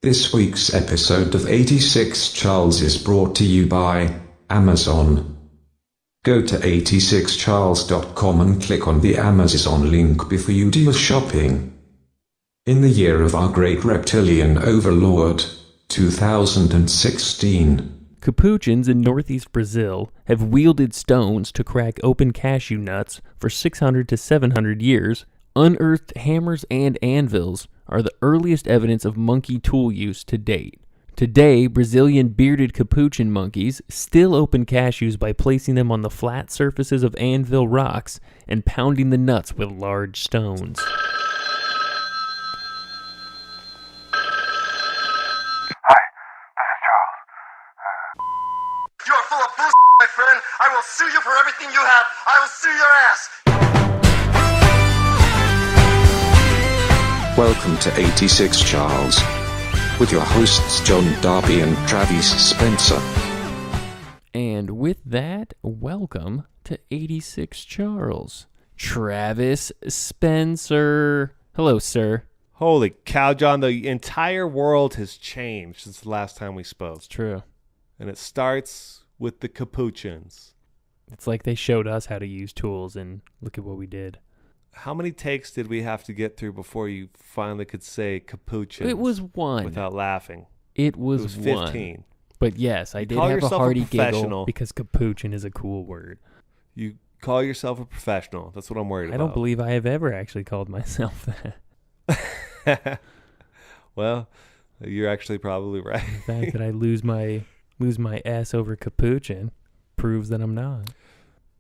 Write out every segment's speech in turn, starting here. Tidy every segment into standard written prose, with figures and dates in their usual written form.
This week's episode of 86 Charles is brought to you by Amazon. Go to 86charles.com and click on the Amazon link before you do your shopping. In the year of our great reptilian overlord, 2016. Capuchins in northeast Brazil have wielded stones to crack open cashew nuts for 600 to 700 years. Unearthed hammers and anvils are the earliest evidence of monkey tool use to date. Today, Brazilian bearded capuchin monkeys still open cashews by placing them on the flat surfaces of anvil rocks and pounding the nuts with large stones. Hi, this is Charles. You are full of bullshit, my friend. I will sue you for everything you have. I will sue your ass. Welcome to 86 Charles, with your hosts John Darby and Travis Spencer. And with that, welcome to 86 Charles. Travis Spencer. Hello, sir. Holy cow, John, the entire world has changed since the last time we spoke. It's true. And it starts with the capuchins. It's like they showed us how to use tools, and look at what we did. How many takes did we have to get through before you finally could say capuchins? It was one. Without laughing. It was 15. one. But yes, I did call have a yourself a hearty giggle professional. because capuchin is a cool word. You call yourself a professional. That's what I'm worried I about. don't believe I have ever actually called myself that. Well, you're actually probably right. The fact that I lose my S over capuchin proves that I'm not.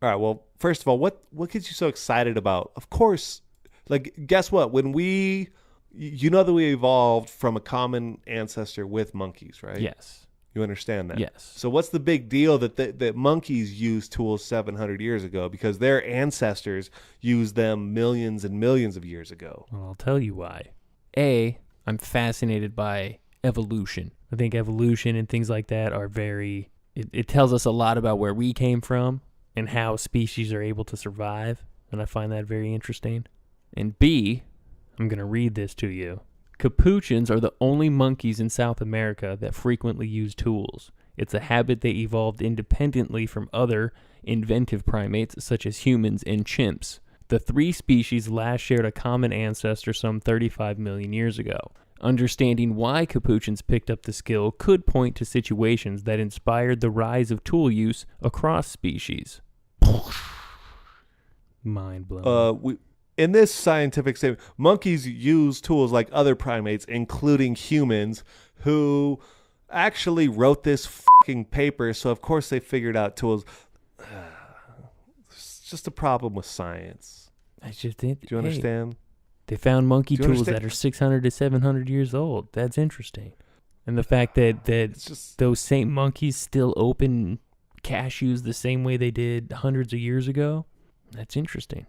All right, well, first of all, what gets you so excited about? Of course, like, guess what? When you know that we evolved from a common ancestor with monkeys, right? Yes. You understand that? Yes. So what's the big deal that monkeys used tools 700 years ago? Because their ancestors used them millions and millions of years ago. Well, I'll tell you why. I'm fascinated by evolution. I think evolution and things like that are it tells us a lot about where we came from and how species are able to survive, and I find that very interesting. And B, I'm going to read this to you. Capuchins are the only monkeys in South America that frequently use tools. It's a habit they evolved independently from other inventive primates such as humans and chimps. The three species last shared a common ancestor some 35 million years ago. Understanding why capuchins picked up the skill could point to situations that inspired the rise of tool use across species. Mind blowing. In this scientific statement, monkeys use tools like other primates, including humans, who actually wrote this fucking paper. So of course they figured out tools. It's just a problem with science. Do you understand? They found monkey Do you tools understand? that are 600 to 700 years old. That's interesting. And the fact that those same monkeys still open cashews the same way they did hundreds of years ago, that's interesting.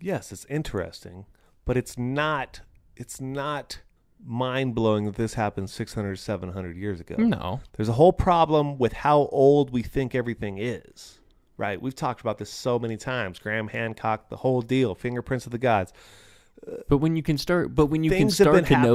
Yes, it's interesting, but it's not mind-blowing that this happened 600, 700 years ago. No. There's a whole problem with how old we think everything is, right? We've talked about this so many times. Graham Hancock, the whole deal, fingerprints of the gods. But when you can start, to know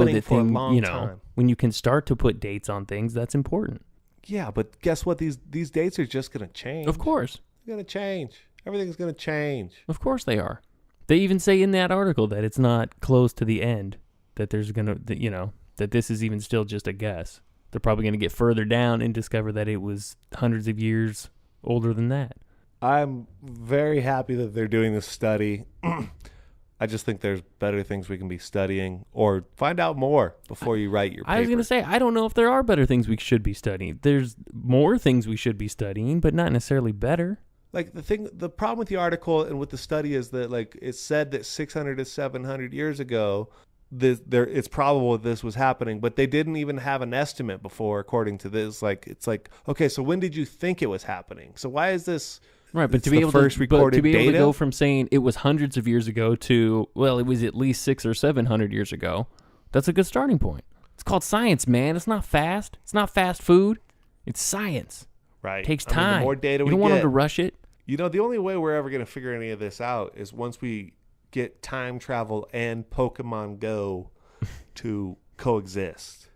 the thing, time. when you can start to put dates on things, that's important. Yeah, but guess what? These dates are just going to change. Of course. They're going to change. Everything's going to change. Of course they are. They even say in that article that it's not close to the end, that there's that this is even still just a guess. They're probably going to get further down and discover that it was hundreds of years older than that. I'm very happy that they're doing this study. I just think there's better things we can be studying, or find out more before you write your paper. I was going to say, I don't know if there are better things we should be studying. There's more things we should be studying, but not necessarily better. Like the problem with the article and with the study is that, like, it said that 600 to 700 years ago, it's probable that this was happening, but they didn't even have an estimate before, according to this. Like, it's like, okay, so when did you think it was happening? So why is this? Right, but it's to be able to data? go from saying it was hundreds of years ago to, well, it was at least 600 or 700 years ago, that's a good starting point. It's called science, man. It's not fast. It's not fast food. It's science. Right. It takes I mean, time. the more data you don't want them to rush it. You know, the only way we're ever going to figure any of this out is once we get time travel and Pokemon Go to coexist.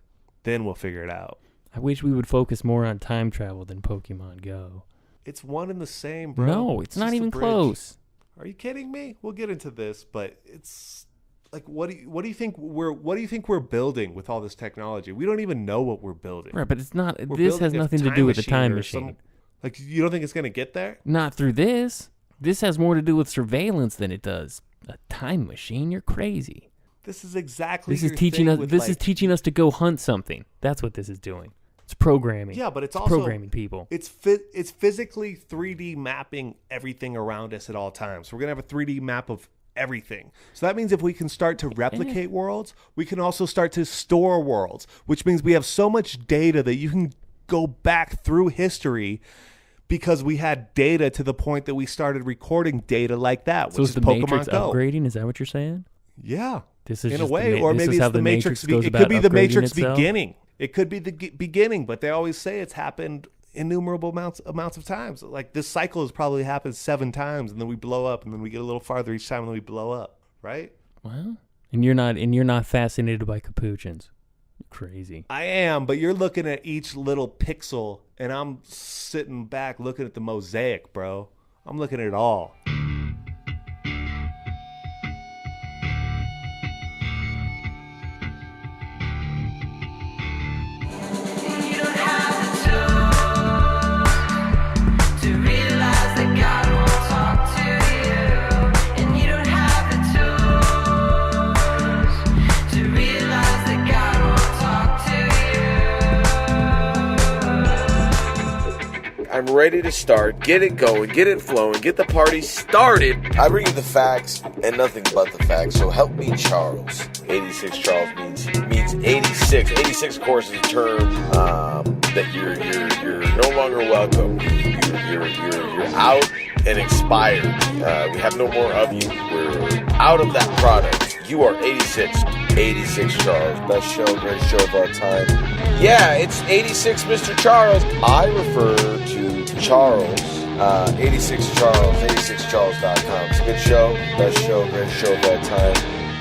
Then we'll figure it out. I wish we would focus more on time travel than Pokemon Go. It's one and the same, bro. No, it's not just a even bridge. close. Are you kidding me? We'll get into this, but it's like, what do you think we're building with all this technology? We don't even know what we're building. Right, but it's not. We're This building has a nothing to do with the time or machine. Like, you don't think it's gonna get there? Not through this. This has more to do with surveillance than it does a time machine. You're crazy. This is exactly. This is your teaching thing us. with, This like, is teaching us to go hunt something. That's what this is doing. It's programming. Yeah, but it's also programming people. It's physically 3D mapping everything around us at all times. We're gonna have a 3D map of everything. So that means if we can start to replicate worlds, we can also start to store worlds, which means we have so much data that you can go back through history because we had data to the point that we started recording data like that, So which is is the Pokemon Matrix Go. upgrading? Is that what you're saying? Yeah. This is in a just way, the or this maybe is it's how the Matrix. goes It about could be the upgrading Matrix itself? beginning. It could be the beginning, but they always say it's happened innumerable amounts of times. Like, this cycle has probably happened 7 times, and then we blow up, and then we get a little farther each time, and then we blow up. Right? Well, and you're not fascinated by capuchins. Crazy. I am, but you're looking at each little pixel, and I'm sitting back looking at the mosaic, bro. I'm looking at it all. I'm ready to start. Get it going, get it flowing, get the party started. I bring you the facts and nothing but the facts, so help me, Charles. 86 Charles means 86. 86, of course, is a term that you're no longer welcome. You're out and expired. We have no more of you. We're out of that product. You are 86. 86 Charles. Best show, great show of our time. Yeah, it's 86 Mr. Charles. I refer to Charles, 86 Charles, 86charles.com. It's a good show, best show, great show of our time.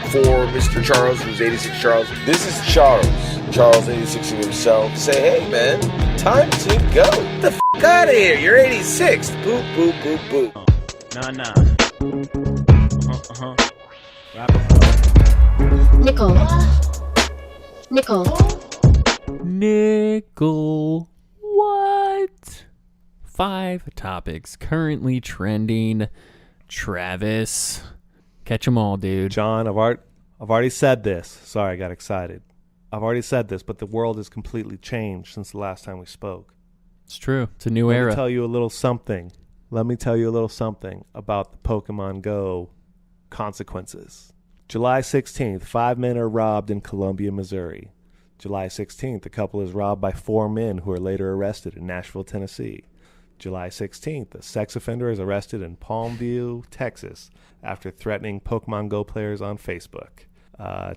For Mr. Charles, who's 86 Charles, this is Charles. Charles 86 himself. Say, hey man, time to go. Get the f*** out of here. You're 86. Boop, boop, boop, boop. Nah. Nickel. What? 5 topics currently trending. Travis, catch 'em all, dude. John, I've already said this. Sorry, I got excited. I've already said this, but the world has completely changed since the last time we spoke. It's true. It's a new Let era. me tell you a little something. Let me tell you a little something about the Pokemon Go consequences. July 16th, 5 men are robbed in Columbia, Missouri. July 16th, a couple is robbed by 4 men who are later arrested in Nashville, Tennessee. July 16th, a sex offender is arrested in Palmview, Texas, after threatening Pokemon Go players on Facebook.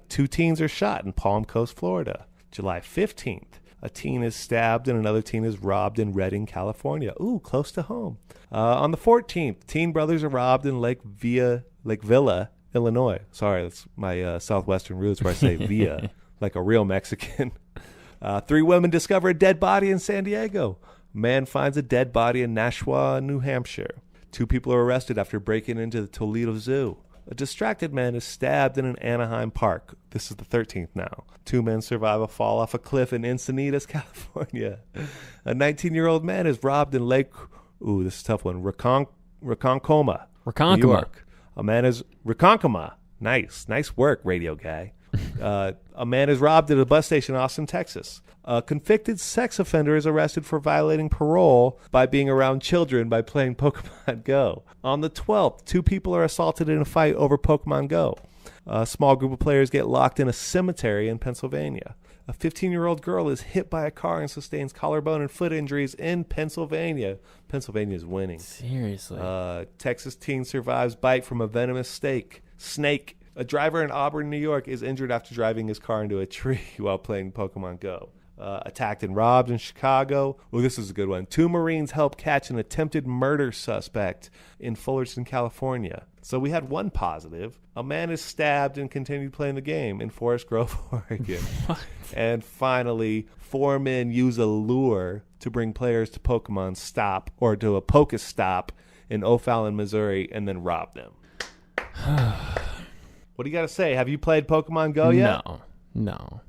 2 teens are shot in Palm Coast, Florida. July 15th, a teen is stabbed and another teen is robbed in Redding, California. Ooh, close to home. On the 14th, teen brothers are robbed in Lake Villa, Illinois. Sorry, that's my southwestern roots where I say via, like a real Mexican. 3 women discover a dead body in San Diego. Man finds a dead body in Nashua, New Hampshire. 2 people are arrested after breaking into the Toledo Zoo. A distracted man is stabbed in an Anaheim park. This is the 13th now. 2 men survive a fall off a cliff in Encinitas, California. A 19-year-old man is robbed in Lake... Ooh, this is a tough one. Ronkonkoma, New York. A man is... Ronkonkoma. Nice work, radio guy. A man is robbed at a bus station in Austin, Texas. A convicted sex offender is arrested for violating parole by being around children by playing Pokemon Go. On the 12th, 2 people are assaulted in a fight over Pokemon Go. A small group of players get locked in a cemetery in Pennsylvania. A 15-year-old girl is hit by a car and sustains collarbone and foot injuries in Pennsylvania. Pennsylvania's winning. Seriously. Texas teen survives bite from a venomous snake. A driver in Auburn, New York is injured after driving his car into a tree while playing Pokemon Go. attacked and robbed in Chicago. Well, this is a good one. 2 Marines help catch an attempted murder suspect in Fullerton, California. So we had one positive. A man is stabbed and continued playing the game in Forest Grove, Oregon. And finally, 4 men use a lure to bring players to Pokemon Stop or to a Pokestop in O'Fallon, Missouri, and then rob them. What do you got to say? Have you played Pokemon Go yet? No.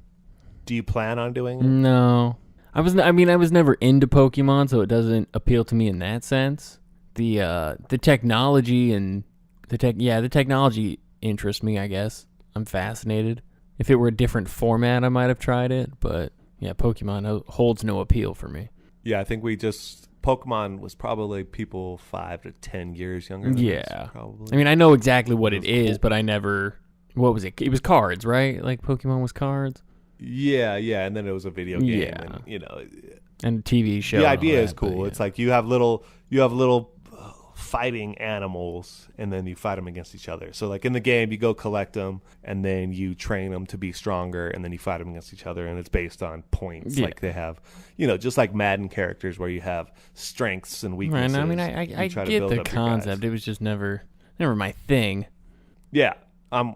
Do you plan on doing it? No. I was never into Pokemon, so it doesn't appeal to me in that sense. The technology and the technology interests me, I guess. I'm fascinated. If it were a different format, I might have tried it, but yeah, Pokemon holds no appeal for me. Yeah, I think Pokemon was probably people 5 to 10 years younger than us, probably. I mean, I know exactly what it is, but I never... What was it? It was cards, right? Like Pokemon was cards? Yeah, and then it was a video game, and a TV show. The idea is cool. It's like you have little fighting animals, and then you fight them against each other. So like in the game, you go collect them, and then you train them to be stronger, and then you fight them against each other, and it's based on points. Yeah. Like they have, just like Madden characters where you have strengths and weaknesses. Right, I mean, I get the concept. It was just never my thing. Yeah, I'm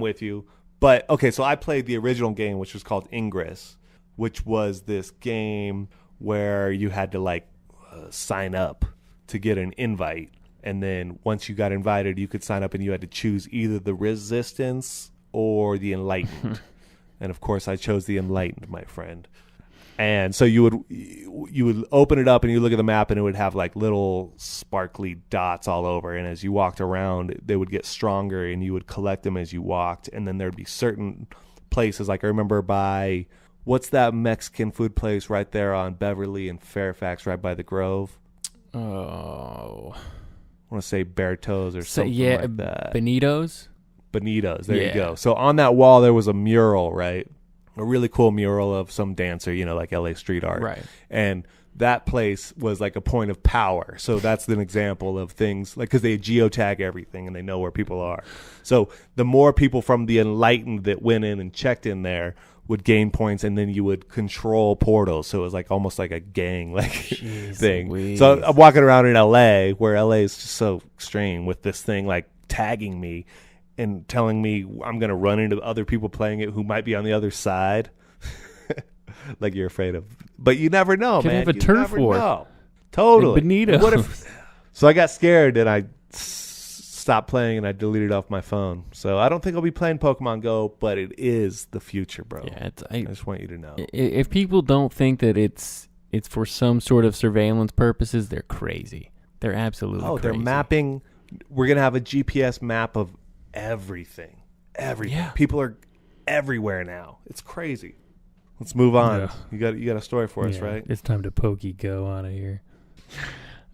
with you. But, okay, so I played the original game, which was called Ingress, which was this game where you had to, sign up to get an invite. And then once you got invited, you could sign up and you had to choose either the Resistance or the Enlightened. And, of course, I chose the Enlightened, my friend. And so you would open it up and you look at the map and it would have little sparkly dots all over. And as you walked around, they would get stronger and you would collect them as you walked. And then there'd be certain places, like I remember by, what's that Mexican food place right there on Beverly and Fairfax, right by the Grove? Oh. I want to say Berto's or something like that. Benito's, there you go. So on that wall there was a mural, right? A really cool mural of some dancer, like LA street art. Right. And that place was like a point of power. So that's an example of things, because they geotag everything and they know where people are. So the more people from the Enlightened that went in and checked in there would gain points, and then you would control portals. So it was almost like a gang thing. Louise. So I'm walking around in LA, where LA is just so extreme with this thing tagging me and telling me I'm going to run into other people playing it who might be on the other side. You're afraid of. But you never know, man. Have a turf war. Know. Totally. Benito. What if? So I got scared and I stopped playing and I deleted off my phone. So I don't think I'll be playing Pokemon Go, but it is the future, bro. Yeah, I just want you to know. If people don't think that it's for some sort of surveillance purposes, they're crazy. They're absolutely crazy. They're mapping. We're going to have a GPS map of everything. Yeah. People are everywhere now. It's crazy. Let's move on. Yeah. You got a story for us, right? It's time to Pokey Go out of here.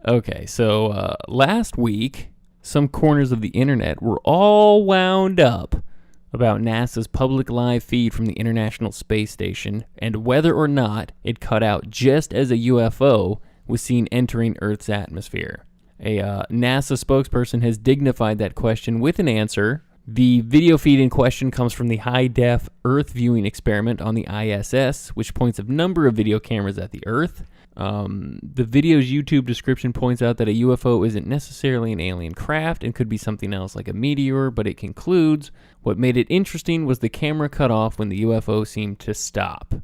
Okay, so last week, some corners of the internet were all wound up about NASA's public live feed from the International Space Station and whether or not it cut out just as a UFO was seen entering Earth's atmosphere. A NASA spokesperson has dignified that question with an answer. The video feed in question comes from the high-def Earth viewing experiment on the ISS, which points a number of video cameras at the Earth. The video's YouTube description points out that a UFO isn't necessarily an alien craft and could be something else like a meteor, but it concludes, what made it interesting was the camera cut off when the UFO seemed to stop.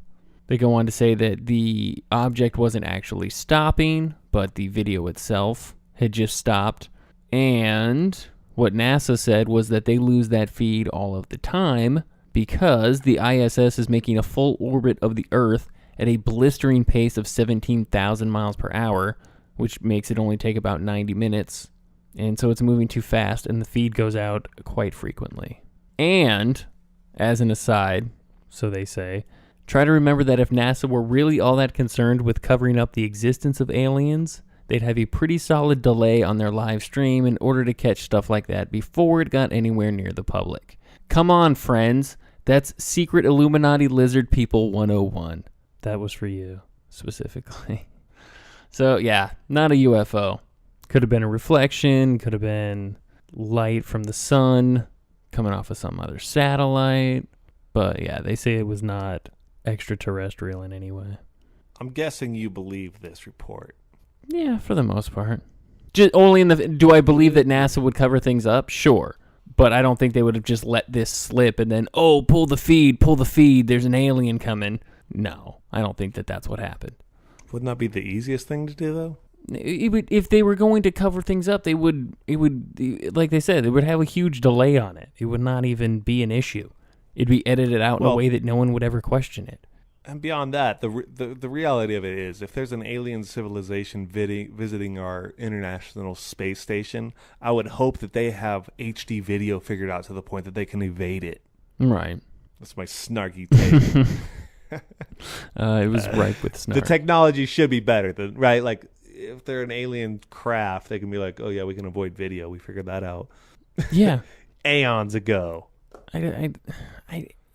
They go on to say that the object wasn't actually stopping, but the video itself had just stopped. And what NASA said was that they lose that feed all of the time because the ISS is making a full orbit of the Earth at a blistering pace of 17,000 miles per hour, which makes it only take about 90 minutes. And so it's moving too fast, and the feed goes out quite frequently. And, as an aside, so they say, try to remember that if NASA were really all that concerned with covering up the existence of aliens, they'd have a pretty solid delay on their live stream in order to catch stuff like that before it got anywhere near the public. Come on, friends. That's Secret Illuminati Lizard People 101. That was for you, specifically. So, yeah, not a UFO. Could have been a reflection, could have been light from the sun coming off of some other satellite. But, yeah, they say it was not extraterrestrial in any way. I'm guessing you believe this report. Yeah, for the most part. Just only do I believe that NASA would cover things up? Sure. But I don't think they would have just let this slip and then, pull the feed, there's an alien coming. No, I don't think that that's what happened. Wouldn't that be the easiest thing to do, though? If they were going to cover things up, it would, like they said, they would have a huge delay on it. It would not even be an issue. It'd be edited out in a way that no one would ever question it. And beyond that, the reality of it is, if there's an alien civilization visiting our International Space Station, I would hope that they have HD video figured out to the point that they can evade it. Right. That's my snarky take. It was ripe with snark. The technology should be better than, right? Like, if they're an alien craft, they can be like, oh yeah, we can avoid video. We figured that out. Yeah. Aeons ago.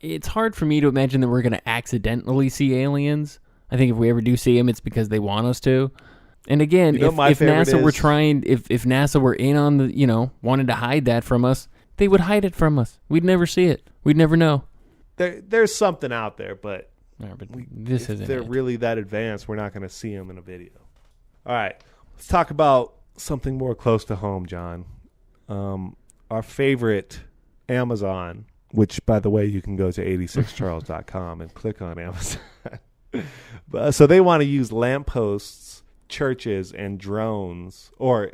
It's hard for me to imagine that we're going to accidentally see aliens. I think if we ever do see them, it's because they want us to. And again, if NASA were trying, if NASA were in on the, wanted to hide that from us, they would hide it from us. We'd never see it. We'd never know. There's something out there, but, this if they're really that advanced, we're not going to see them in a video. All right, let's talk about something more close to home, John. Our favorite Amazon, which, by the way, you can go to 86charles.com and click on Amazon. So they want to use lampposts, churches, and drones, or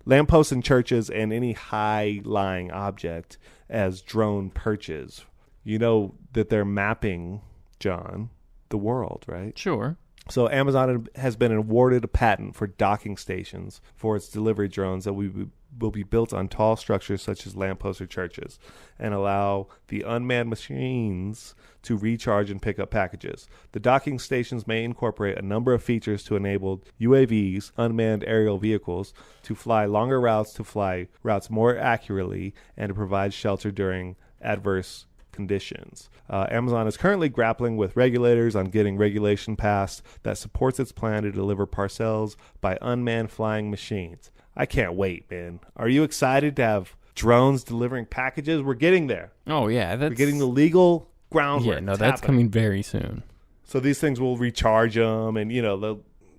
lampposts and churches and any high-lying object as drone perches. You know that they're mapping, John, the world, right? Sure. So Amazon has been awarded a patent for docking stations for its delivery drones that will be built on tall structures such as lampposts or churches and allow the unmanned machines to recharge and pick up packages. The docking stations may incorporate a number of features to enable UAVs, unmanned aerial vehicles, to fly longer routes, to fly routes more accurately, and to provide shelter during adverse conditions. Amazon is currently grappling with regulators on getting regulation passed that supports its plan to deliver parcels by unmanned flying machines. I can't wait, man. Are you excited to have drones delivering packages? We're getting there. Oh, yeah. We're getting the legal groundwork. Yeah, no, that's coming very soon. So these things will recharge them, and,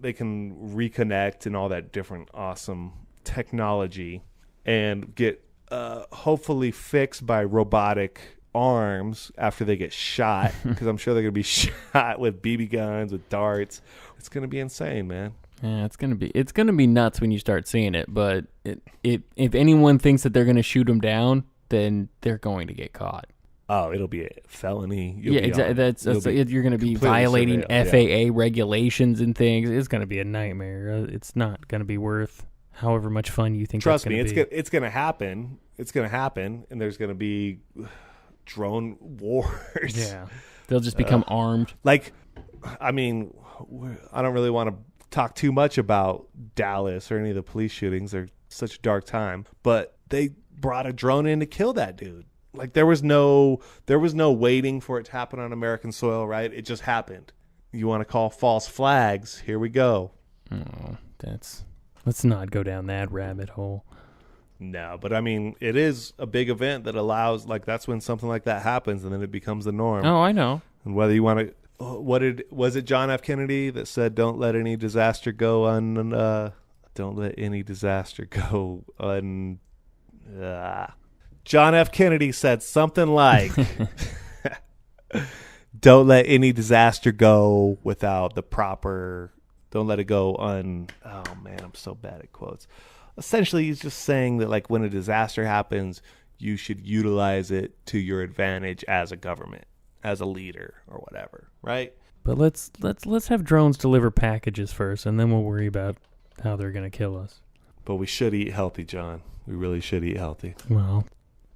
they can reconnect and all that different awesome technology and get hopefully fixed by robotic arms after they get shot, because I'm sure they're going to be shot with BB guns, with darts. It's going to be insane, man. Yeah, it's gonna be nuts when you start seeing it. But if anyone thinks that they're gonna shoot them down, then they're going to get caught. Oh, it'll be a felony. Exactly. You're gonna be violating FAA regulations and things. It's gonna be a nightmare. It's not gonna be worth however much fun you think. Trust me, it's gonna happen. It's gonna happen, and there's gonna be drone wars. Yeah, they'll just become armed. I don't really want to talk too much about Dallas or any of the police shootings. They're such a dark time, but they brought a drone in to kill that dude. Like, there was no waiting for it to happen on American soil, right? It just happened. You want to call false flags? Here we go. Oh, let's not go down that rabbit hole. No, but it is a big event that allows, that's when something like that happens, and then it becomes the norm. Oh, I know. And whether you want to, was it John F. Kennedy that said, "Don't let any disaster go don't let any disaster go un." John F. Kennedy said something like, "Don't let any disaster go without the proper. Don't let it go un." Oh man, I'm so bad at quotes. Essentially, he's just saying that, when a disaster happens, you should utilize it to your advantage as a government, as a leader, or whatever, right? But let's have drones deliver packages first, and then we'll worry about how they're going to kill us. But we should eat healthy, John. We really should eat healthy. Well,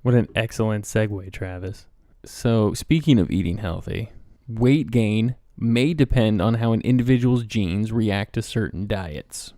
what an excellent segue, Travis. So, speaking of eating healthy, weight gain may depend on how an individual's genes react to certain diets.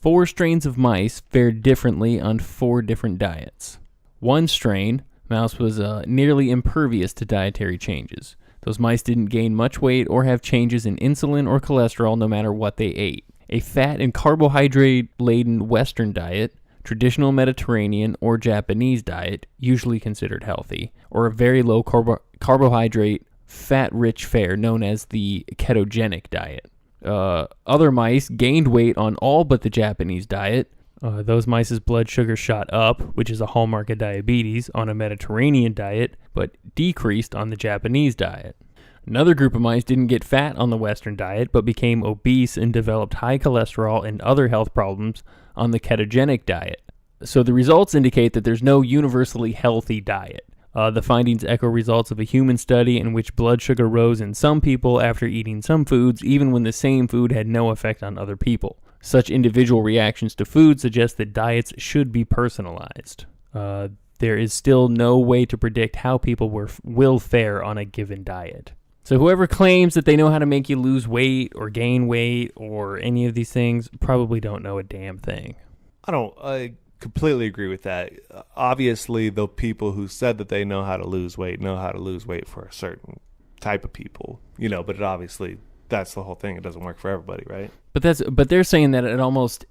4 strains of mice fared differently on 4 different diets. One strain, mouse was nearly impervious to dietary changes. Those mice didn't gain much weight or have changes in insulin or cholesterol no matter what they ate. A fat and carbohydrate-laden Western diet, traditional Mediterranean or Japanese diet, usually considered healthy, or a very low carbohydrate fat-rich fare known as the ketogenic diet. Other mice gained weight on all but the Japanese diet. Those mice's blood sugar shot up, which is a hallmark of diabetes, on a Mediterranean diet, but decreased on the Japanese diet. Another group of mice didn't get fat on the Western diet, but became obese and developed high cholesterol and other health problems on the ketogenic diet. So the results indicate that there's no universally healthy diet. The findings echo results of a human study in which blood sugar rose in some people after eating some foods, even when the same food had no effect on other people. Such individual reactions to food suggest that diets should be personalized. There is still no way to predict how people will fare on a given diet. So whoever claims that they know how to make you lose weight or gain weight or any of these things probably don't know a damn thing. I completely agree with that. Obviously, the people who said that they know how to lose weight for a certain type of people, but obviously that's the whole thing. It doesn't work for everybody, right? But they're saying that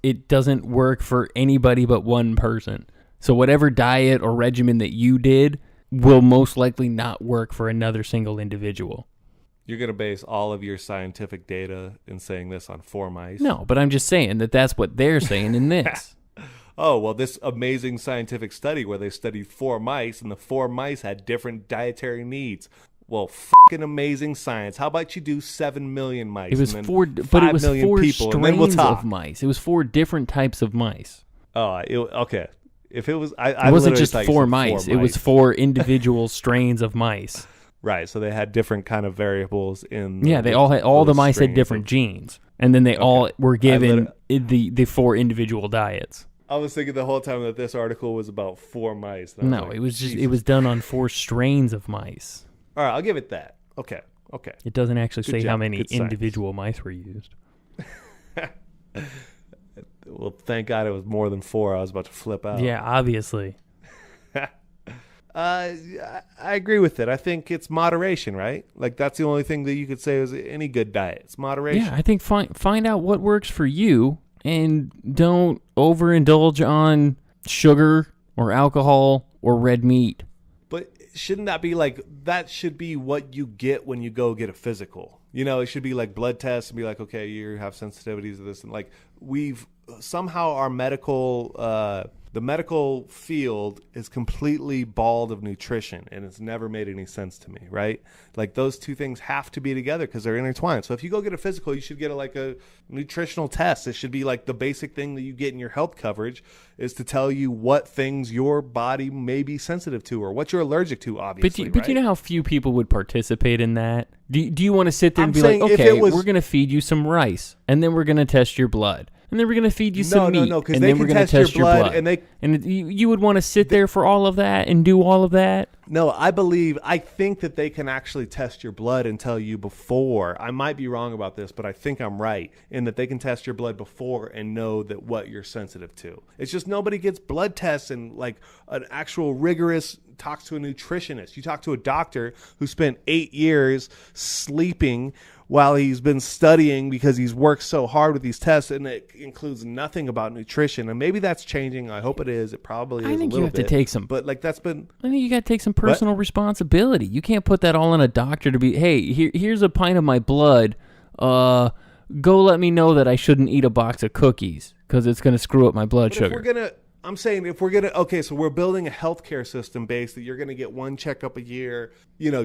it doesn't work for anybody but one person. So whatever diet or regimen that you did will most likely not work for another single individual. You're going to base all of your scientific data in saying this on 4 mice? No, but I'm just saying that that's what they're saying in this. Oh, well, this amazing scientific study where they studied 4 mice, and the 4 mice had different dietary needs. Well, fucking amazing science. How about you do 7 million mice? It was and then 4 people, and then we'll strains talk. of mice. It was 4 different types of mice. Oh, okay. If it was, it wasn't just 4 mice. It was 4 individual strains of mice. Right, so they had different kind of variables in. Yeah, they all had the mice had different genes, and then they all were given the 4 individual diets. I was thinking the whole time that this article was about 4 mice. No, it was just it was done on 4 strains of mice. All right, I'll give it that. Okay. It doesn't actually say job. how many Good science. individual mice were used. Well, thank God it was more than 4. I was about to flip out. Yeah, obviously. I agree with it. I think it's moderation, right? Like that's the only thing that you could say is any good diet. It's moderation. Yeah, I think find out what works for you and don't overindulge on sugar or alcohol or red meat. But shouldn't that be like, that should be what you get when you go get a physical? It should be like blood tests and be like, okay, you have sensitivities to this. And like somehow our the medical field is completely bald of nutrition, and it's never made any sense to me, right? Like those two things have to be together because they're intertwined. So if you go get a physical, you should get a nutritional test. It should be like the basic thing that you get in your health coverage is to tell you what things your body may be sensitive to or what you're allergic to, obviously. But you know how few people would participate in that? Do you want to sit there and be saying like, okay, we're going to feed you some rice, and then we're going to test your blood. And then we're going to feed you some meat. No, because and they then can we're going test to test your blood. And you would want to sit there for all of that and do all of that? No, I think that they can actually test your blood and tell you before. I might be wrong about this, but I think I'm right in that they can test your blood before and know that what you're sensitive to. It's just nobody gets blood tests and like an actual rigorous talks to a nutritionist. You talk to a doctor who spent 8 years sleeping while he's been studying because he's worked so hard with these tests, and it includes nothing about nutrition. And maybe that's changing. I hope it is. It probably is a little bit. I think you have to take some. But like that's been. I think you got to take some personal responsibility. You can't put that all on a doctor to be. Hey, here's a pint of my blood. Go let me know that I shouldn't eat a box of cookies because it's going to screw up my blood sugar. So we're building a healthcare system based that you're going to get 1 checkup a year,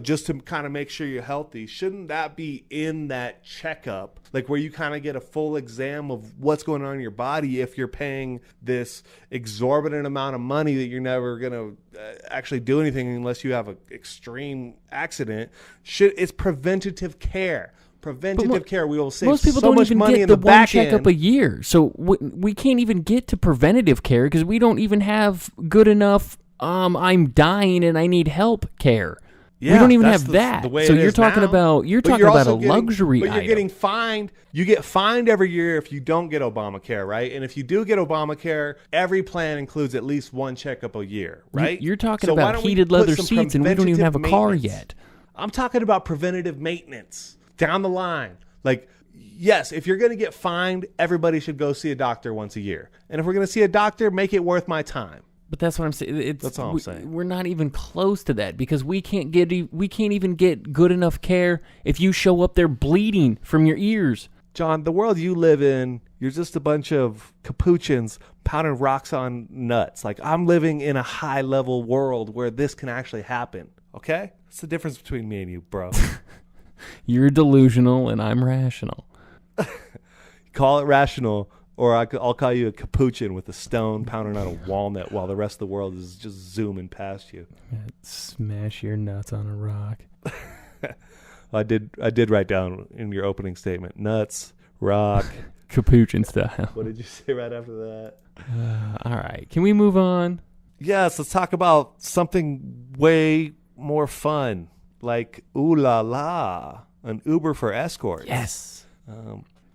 just to kind of make sure you're healthy. Shouldn't that be in that checkup, like where you kind of get a full exam of what's going on in your body if you're paying this exorbitant amount of money that you're never going to actually do anything unless you have an extreme accident? It's preventative care. Preventative care, we will save most people so don't much even money get in the the one back checkup end. a year, so we can't even get to preventative care because we don't even have good enough. I'm dying and I need help care. Yeah, we don't even that's have that. The way So it you're is talking now. about a luxury But item. you're getting fined. You get fined every year if you don't get Obamacare, right? And if you do get Obamacare, every plan includes at least 1 checkup a year, right? You're talking So why about don't we heated put leather some seats and we don't even have a preventative car maintenance? yet. I'm talking about preventative maintenance down the line. Like, yes, if you're going to get fined, everybody should go see a doctor once a year. And if we're going to see a doctor, make it worth my time. But that's what I'm saying. That's all I'm saying. We're not even close to that because we can't even get good enough care if you show up there bleeding from your ears. John, the world you live in, you're just a bunch of capuchins pounding rocks on nuts. Like, I'm living in a high-level world where this can actually happen, okay? That's the difference between me and you, bro. You're delusional and I'm rational. Call it rational, or I'll call you a capuchin with a stone pounding on a walnut while the rest of the world is just zooming past you. Smash your nuts on a rock. I did write down in your opening statement, nuts, rock. Capuchin style. What did you say right after that? All right. Can we move on? Yes, let's talk about something way more fun, like Ooh La La, an Uber for escorts. Yes.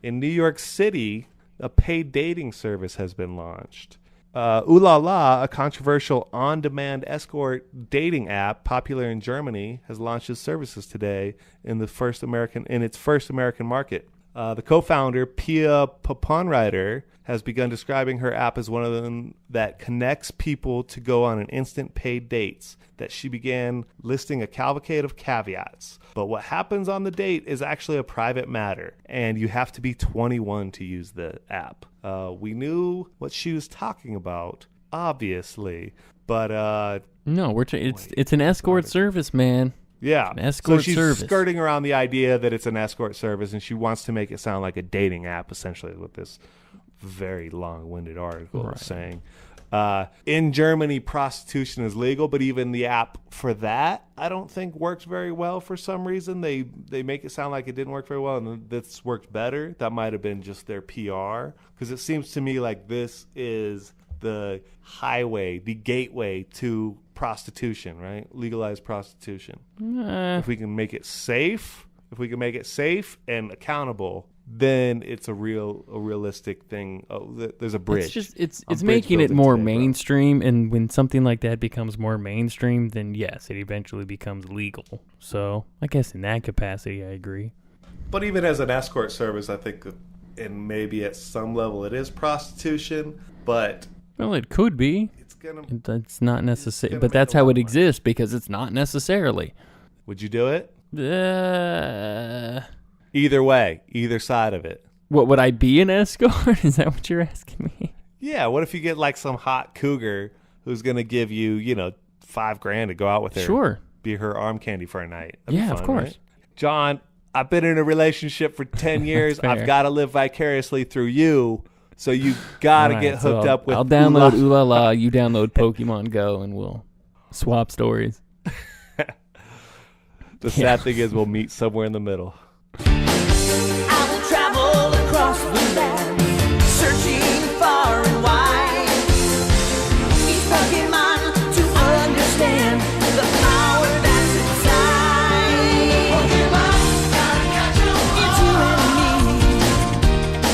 In New York City, a paid dating service has been launched. Ooh La La, a controversial on-demand escort dating app popular in Germany, has launched its services today in its first American market. The co-founder, Pia Paponreiter, has begun describing her app as one of them that connects people to go on an instant paid dates, that she began listing a cavalcade of caveats. But what happens on the date is actually a private matter, and you have to be 21 to use the app. We knew what she was talking about, obviously, but no, it's an escort service, man. Yeah, an escort so she's service. Skirting around the idea that it's an escort service, and she wants to make it sound like a dating app, essentially, is what this very long-winded article is saying. In Germany, prostitution is legal, but even the app for that, I don't think works very well for some reason. They make it sound like it didn't work very well, and this worked better. That might have been just their PR, because it seems to me like this is the highway, the gateway to prostitution, right? Legalized prostitution. If we can make it safe, and accountable, then it's a realistic thing. There's a bridge. It's making it more mainstream, and when something like that becomes more mainstream, then yes, it eventually becomes legal. So I guess in that capacity, I agree. But even as an escort service, I think, and maybe at some level, it is prostitution. But well, it could be. It's not necessary, but that's how it exists because it's not necessarily. Would you do it? Either way, either side of it. What, would I be an escort? Is that what you're asking me? Yeah. What if you get like some hot cougar who's going to give you, $5,000 to go out with her? Sure. Be her arm candy for a night. That'd yeah, be fun, of course. Right? John, I've been in a relationship for 10 years. I've got to live vicariously through you. So you got to get hooked up with I'll download Ooh La La, you download Pokemon Go, and we'll swap stories. The sad thing is we'll meet somewhere in the middle. I will travel across the land, searching far and wide. Each Pokemon to understand the power that's inside. Pokemon, gotta catch 'em all. It's you and me.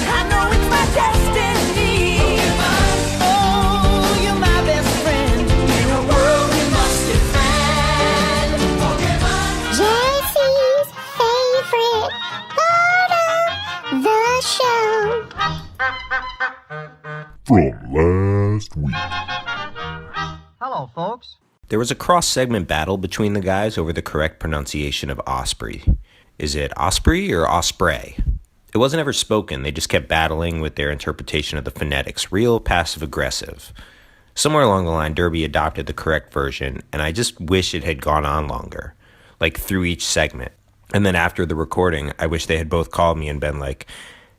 I know it's my destiny. Pokemon, oh, you're my best friend in a world we must defend. Pokemon, Jesse's favorite part of the show. From last week. Hello, folks. There was a cross-segment battle between the guys over the correct pronunciation of Osprey. Is it Osprey or Osprey? It wasn't ever spoken, they just kept battling with their interpretation of the phonetics, real passive-aggressive. Somewhere along the line, Derby adopted the correct version, and I just wish it had gone on longer, like through each segment. And then after the recording, I wish they had both called me and been like,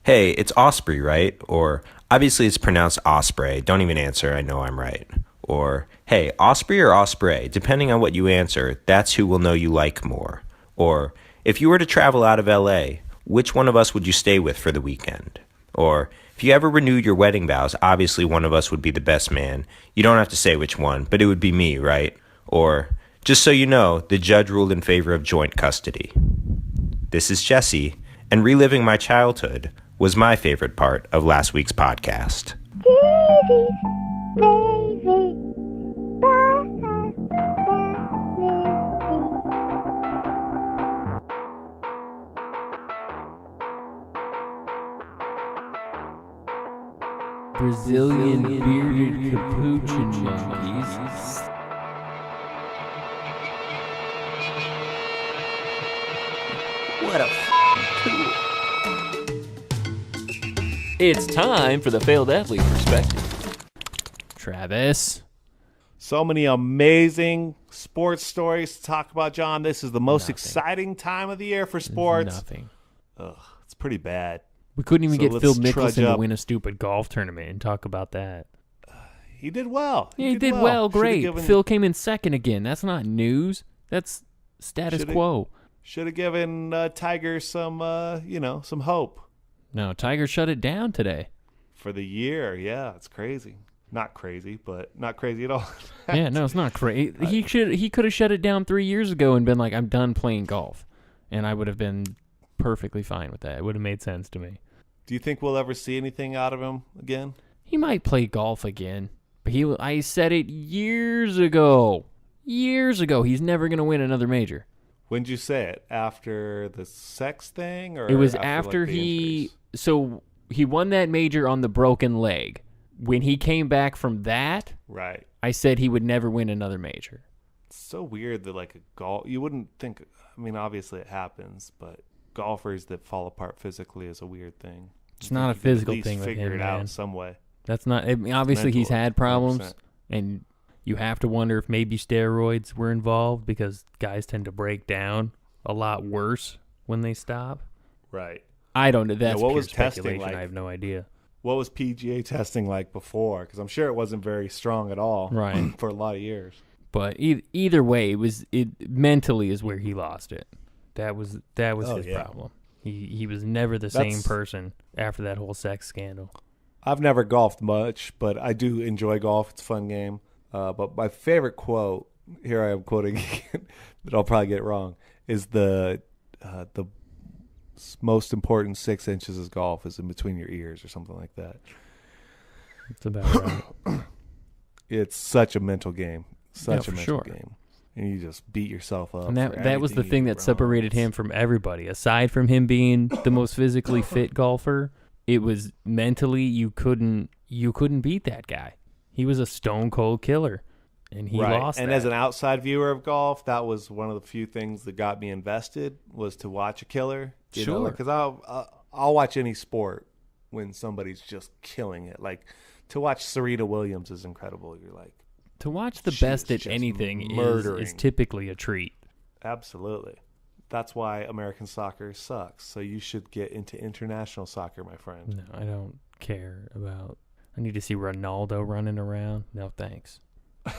hey, it's Osprey, right? Or, obviously it's pronounced Osprey, don't even answer, I know I'm right. Or, hey, Osprey or Osprey, depending on what you answer, that's who will know you like more. Or, if you were to travel out of LA, which one of us would you stay with for the weekend? Or, if you ever renewed your wedding vows, obviously one of us would be the best man. You don't have to say which one, but it would be me, right? Or, just so you know, the judge ruled in favor of joint custody. This is Jesse, and reliving my childhood was my favorite part of last week's podcast. Brazilian bearded capuchin monkeys. What a tool. It's time for the failed athlete perspective. Travis. So many amazing sports stories to talk about, John. This is the most Nothing. exciting time of the year for sports. Nothing. Ugh, it's pretty bad. We couldn't even So get Phil let's trudge Mickelson to up. win a stupid golf tournament and talk about that. He did well. Yeah, he did well. Should've Great. given- Phil came in second again. That's not news. That's status Should've- quo. Should have given Tiger some, some hope No, Tiger shut it down today. for the year. Yeah, it's crazy. Not crazy, but not crazy at all. Yeah, no, it's not crazy. He could have shut it down 3 years ago and been like, I'm done playing golf. And I would have been perfectly fine with that. It would have made sense to me. Do you think we'll ever see anything out of him again? He might play golf again. But I said it years ago. Years ago. He's never going to win another major. When'd you say it? After the sex thing, or It was after after like, the he... injuries? So he won that major on the broken leg. When he came back from that, Right. I said he would never win another major. It's so weird that like a golf. You wouldn't think. I mean, obviously it happens, but golfers that fall apart physically is a weird thing. It's You not a think you could at physical least thing with figure him, it out man. some way. That's not... I mean, obviously, he's Mental, had problems, 100%. and you have to wonder if maybe steroids were involved because guys tend to break down a lot worse when they stop. Right. I don't know. That's what pure was testing speculation. like? I have no idea. What was PGA testing like before? Because I'm sure it wasn't very strong at all. Right. For a lot of years. But either way, it mentally is where he lost it. That was Oh, his yeah. problem. He was never the same That's- person after that whole sex scandal. I've never golfed much, but I do enjoy golf. It's a fun game. But my favorite quote, here I am quoting again, that I'll probably get wrong, is the most important 6 inches of golf is in between your ears or something like that. It's about right. It's such a mental game. Such Yeah, a for mental sure. game. And you just beat yourself up. And for that was the everything thing you that do separated wrong. him from everybody. Aside from him being the most physically fit golfer, it was mentally you couldn't beat that guy. He was a stone cold killer, and he Right. lost. And that. as an outside viewer of golf, that was one of the few things that got me invested was to watch a killer. Sure. Because I'll watch any sport when somebody's just killing it. Like to watch Serena Williams is incredible. You're like, to watch the she best is at just anything is murdering. typically a treat. absolutely. That's why American soccer sucks. So you should get into international soccer, my friend. No, I don't care about. I need to see Ronaldo running around. No, thanks. All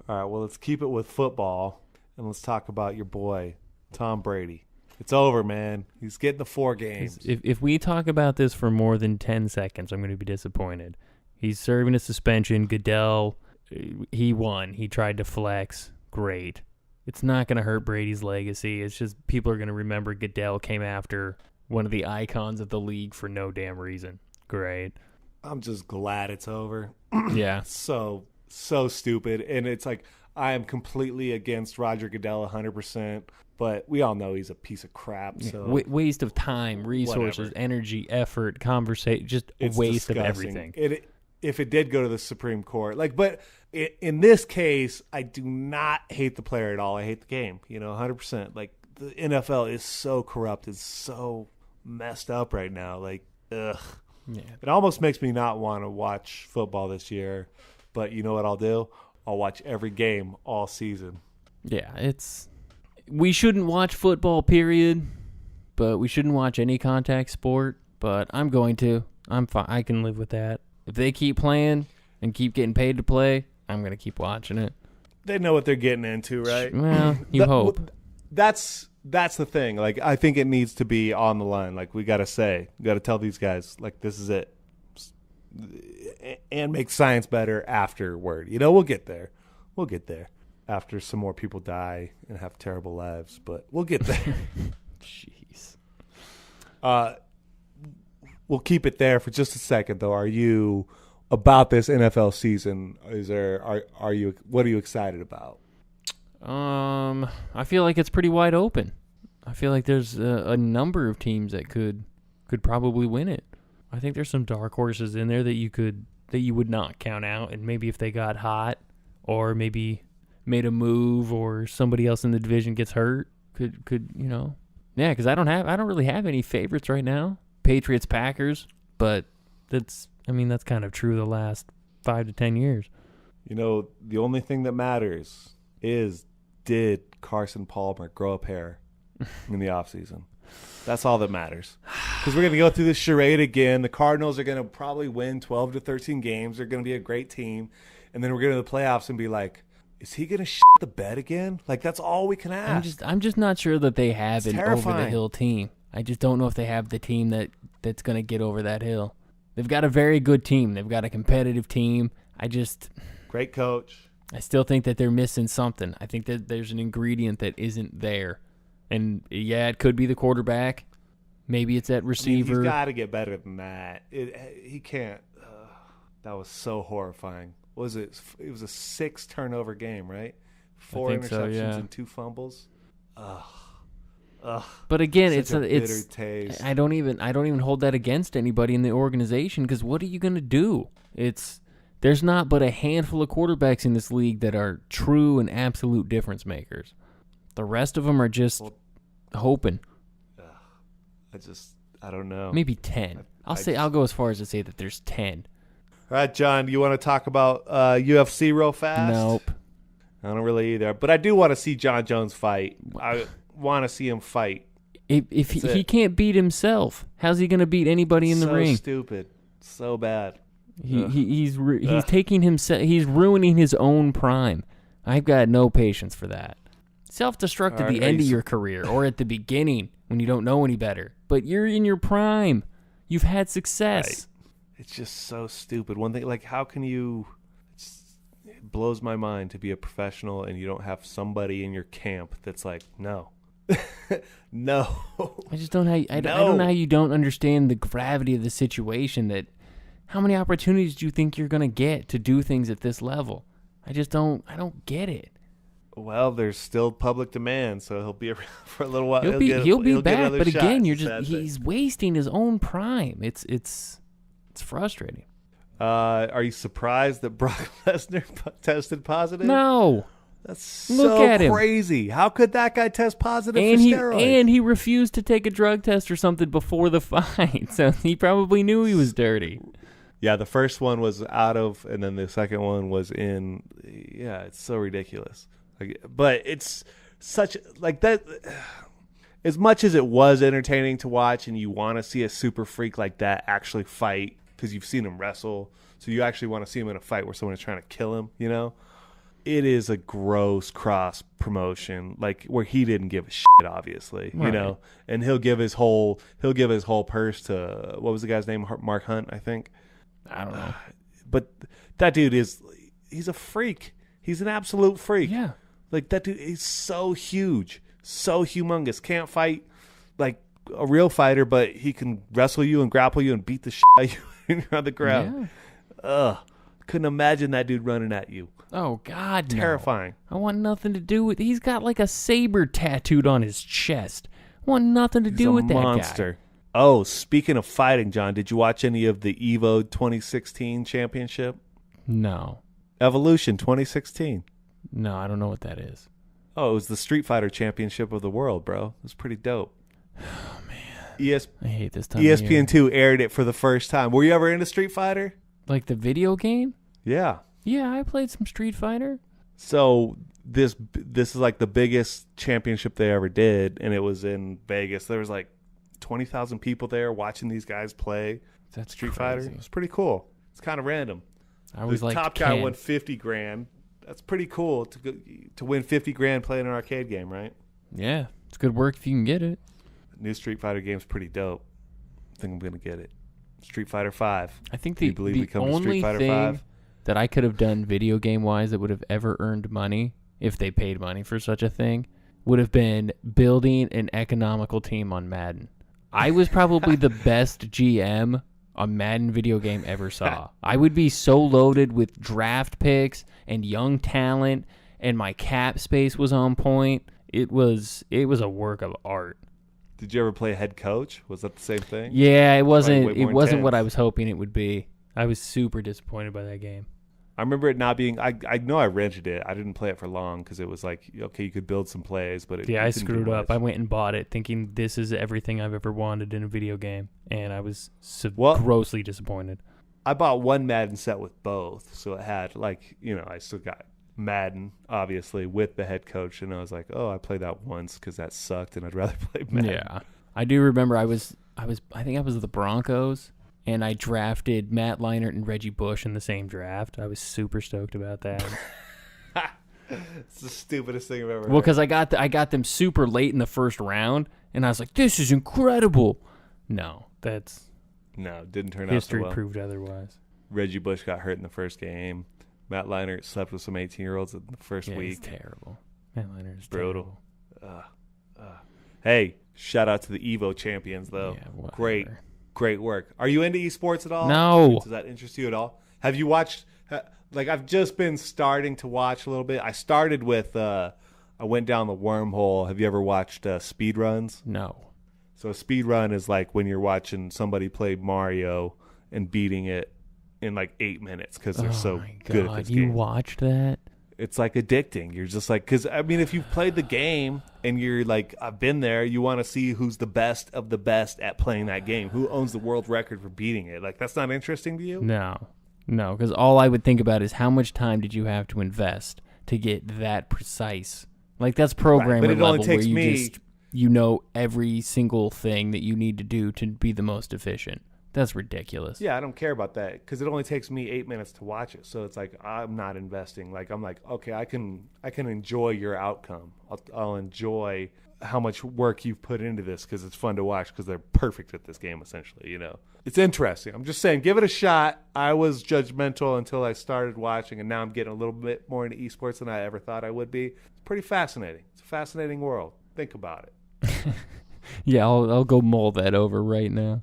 right, well, let's keep it with football, and let's talk about your boy, Tom Brady. It's over, man. He's getting the 4 games. If we talk about this for more than 10 seconds, I'm going to be disappointed. He's serving a suspension. Goodell, he won. He tried to flex. Great. It's not going to hurt Brady's legacy. It's just people are going to remember Goodell came after one of the icons of the league for no damn reason. Great. I'm just glad it's over. Yeah. So stupid. And it's like, I am completely against Roger Goodell 100%, but we all know he's a piece of crap. So Waste of time, resources, Whatever. energy, effort, conversation, just a it's waste of disgusting. everything. If it did go to the Supreme Court, but in this case, I do not hate the player at all. I hate the game, 100%. Like the NFL is so corrupt. It's so messed up right now. Like, ugh. Yeah. It almost makes me not want to watch football this year. But you know what I'll do? I'll watch every game all season. Yeah, we shouldn't watch football, period, but we shouldn't watch any contact sport, but I'm going to. I'm fine. I can live with that. If they keep playing and keep getting paid to play, I'm going to keep watching it. They know what they're getting into, right? Well, you hope. That's the thing. Like, I think it needs to be on the line. Like, we got to tell these guys, like, this is it. And make science better afterward. We'll get there. We'll get there after some more people die and have terrible lives, but we'll get there. Jeez. We'll keep it there for just a second, though. Are you about this NFL season? Are you what are you excited about? I feel like it's pretty wide open. I feel like there's a number of teams that could probably win it. I think there's some dark horses in there that you would not count out, and maybe if they got hot, or maybe made a move, or somebody else in the division gets hurt, could yeah, because I don't really have any favorites right now. Patriots, Packers, but that's kind of true the last 5 to 10 years. The only thing that matters is, did Carson Palmer grow up hair in the offseason? That's all that matters. Because we're going to go through this charade again. The Cardinals are going to probably win 12 to 13 games. They're going to be a great team. And then we're going to the playoffs and be like, is he going to shit the bed again? Like, that's all we can ask. I'm just not sure that they have It's an terrifying. over-the-hill team. I just don't know if they have the team that's going to get over that hill. They've got a very good team. They've got a competitive team. Great coach. I still think that they're missing something. I think that there's an ingredient that isn't there. And, yeah, it could be the quarterback. Maybe it's that receiver. He's got to get better than that. He can't. That was so horrifying. What was it? It was a 6 turnover game, right? 4 interceptions so, yeah. and 2 fumbles. But again, Such it's a bitter taste. I don't even hold that against anybody in the organization, because what are you going to do? There's not but a handful of quarterbacks in this league that are true and absolute difference makers. The rest of them are just hoping. I don't know. Maybe 10. I'll go as far as to say that there's 10. All right, John, do you want to talk about UFC real fast? Nope. I don't really either. But I do want to see John Jones fight. I want to see him fight. If he can't beat himself, how's he going to beat anybody in the ring? So stupid. So bad. He's taking himself. He's ruining his own prime. I've got no patience for that. Self-destruct at the end of your career, or at the beginning when you don't know any better. But you're in your prime. You've had success. Right. It's just so stupid. One thing, like, how can you? It blows my mind to be a professional and you don't have somebody in your camp that's like, no, no. I just don't. I don't know how you don't understand the gravity of the situation. That how many opportunities do you think you're gonna get to do things at this level? I just don't. I don't get it. Well, there's still public demand, so he'll be around for a little while. He'll be back, but again, shot. he's wasting his own prime. It's frustrating. Are you surprised that Brock Lesnar tested positive? No. That's so crazy. How could that guy test positive and for steroids? And he refused to take a drug test or something before the fight, so he probably knew he was dirty. Yeah, the first one was out of, and then the second one was in. Yeah, it's so ridiculous. But it's such like that. As much as it was entertaining to watch, and you want to see a super freak like that actually fight because you've seen him wrestle, so you actually want to see him in a fight where someone is trying to kill him. It is a gross cross promotion, like where he didn't give a shit, obviously, right. and he'll give his whole purse to, what was the guy's name? Mark Hunt, I think. I don't know. But that dude he's a freak. He's an absolute freak. Yeah. Like, that dude is so huge, so humongous. Can't fight like a real fighter, but he can wrestle you and grapple you and beat the shit out of you when you're on the ground. Yeah. Ugh. Couldn't imagine that dude running at you. Oh, God, terrifying. No. I want nothing to do with. He's got like a saber tattooed on his chest. I want nothing to do with that monster. Guy. Oh, speaking of fighting, John, did you watch any of the Evo 2016 championship? No. Evolution 2016. No, I don't know what that is. Oh, it was the Street Fighter Championship of the world, bro. It was pretty dope. Oh, man. I hate this time. ESPN2 aired it for the first time. Were you ever into Street Fighter? Like the video game? Yeah. Yeah, I played some Street Fighter. So this is like the biggest championship they ever did, and it was in Vegas. There was like 20,000 people there watching these guys play Street Fighter. It was pretty cool. It's kind of random. The top guy won $50,000. That's pretty cool to win $50,000 playing an arcade game, right? Yeah, it's good work if you can get it. New Street Fighter game's pretty dope. I think I'm gonna get it. Street Fighter 5. I think the only Street Fighter thing 5 that I could have done video game wise that would have ever earned money, if they paid money for such a thing, would have been building an economical team on Madden. I was probably the best GM a Madden video game ever saw. I would be so loaded with draft picks and young talent, and my cap space was on point. It was a work of art. Did you ever play head coach? Was that the same thing? Yeah, it wasn't. way It more wasn't what intense. I was hoping it would be. I was super disappointed by that game. I remember it not being. I know I rented it. I didn't play it for long because it was like, okay, you could build some plays, but Yeah, I it didn't do screwed up. much. I went and bought it thinking this is everything I've ever wanted in a video game, and I was Well- grossly disappointed. I bought one Madden set with both, so it had like, I still got Madden obviously with the head coach, and I was like, oh, I played that once because that sucked, and I'd rather play Madden. Yeah, I do remember. I think I was the Broncos, and I drafted Matt Leinart and Reggie Bush in the same draft. I was super stoked about that. It's the stupidest thing I've ever. Well, because I got them super late in the first round, and I was like, this is incredible. No, that's No, didn't turn out so history well. proved otherwise. Reggie Bush got hurt in the first game. Matt Leinart slept with some 18-year-olds in the first Yeah, week. it's terrible. Matt Leinart is Brutal. terrible. Hey, shout out to the Evo champions, though. Yeah, whatever. Great work. Are you into esports at all? No. Does that interest you at all? Have you watched? Like, I've just been starting to watch a little bit. I started with. I went down the wormhole. Have you ever watched speed runs? No. So a speed run is like when you're watching somebody play Mario and beating it in like 8 minutes because they're so my good at God, this you game. watched that? It's like addicting. You're just like, because I mean, if you've played the game and you're like, I've been there, you want to see who's the best of the best at playing that game. Who owns the world record for beating it? Like, that's not interesting to you? No, because all I would think about is how much time did you have to invest to get that precise? Like, that's programmer it only level takes where you me- just every single thing that you need to do to be the most efficient. That's ridiculous. Yeah, I don't care about that because it only takes me 8 minutes to watch it. So it's like I'm not investing. Like, I'm like, okay, I can enjoy your outcome. I'll enjoy how much work you've put into this because it's fun to watch because they're perfect at this game. Essentially, it's interesting. I'm just saying, give it a shot. I was judgmental until I started watching, and now I'm getting a little bit more into esports than I ever thought I would be. It's pretty fascinating. It's a fascinating world. Think about it. Yeah, I'll go mull that over right now.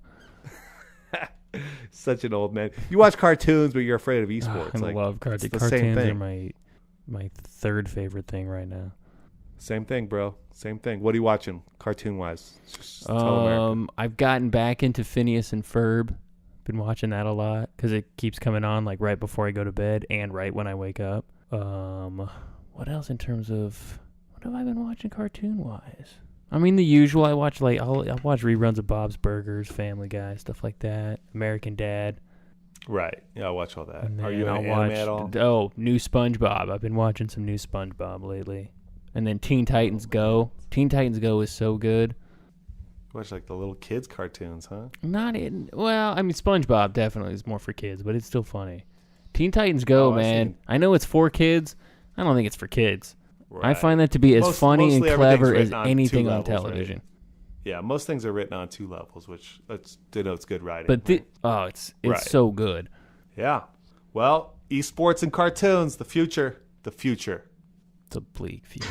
Such an old man. You watch cartoons, but you're afraid of esports. I Like, love it's cartoons. the same Cartoons are thing. my third favorite thing right now. Same thing, bro. Same thing. What are you watching, cartoon-wise? Just tell America. I've gotten back into Phineas and Ferb. Been watching that a lot because it keeps coming on like right before I go to bed and right when I wake up. What else in terms of what have I been watching cartoon-wise? I mean, the usual. I watch I'll watch reruns of Bob's Burgers, Family Guy, stuff like that. American Dad. Right. Yeah, I watch all that. And Are you then into I'll anime watch at all? new SpongeBob. I've been watching some new SpongeBob lately. And then Teen Titans Go. Teen Titans Go is so good. You watch like the little kids cartoons, huh? Well, I mean, SpongeBob definitely is more for kids, but it's still funny. Teen Titans Go, Oh, I man. see. I know it's for kids. I don't think it's for kids. I Right. find that to be as funny and mostly clever everything's as written on anything two on levels, right? television. Yeah, most things are written on 2 levels, which denotes good writing. But right? it's Right. so good. Yeah. Well, esports and cartoons, the future. The future. It's a bleak future.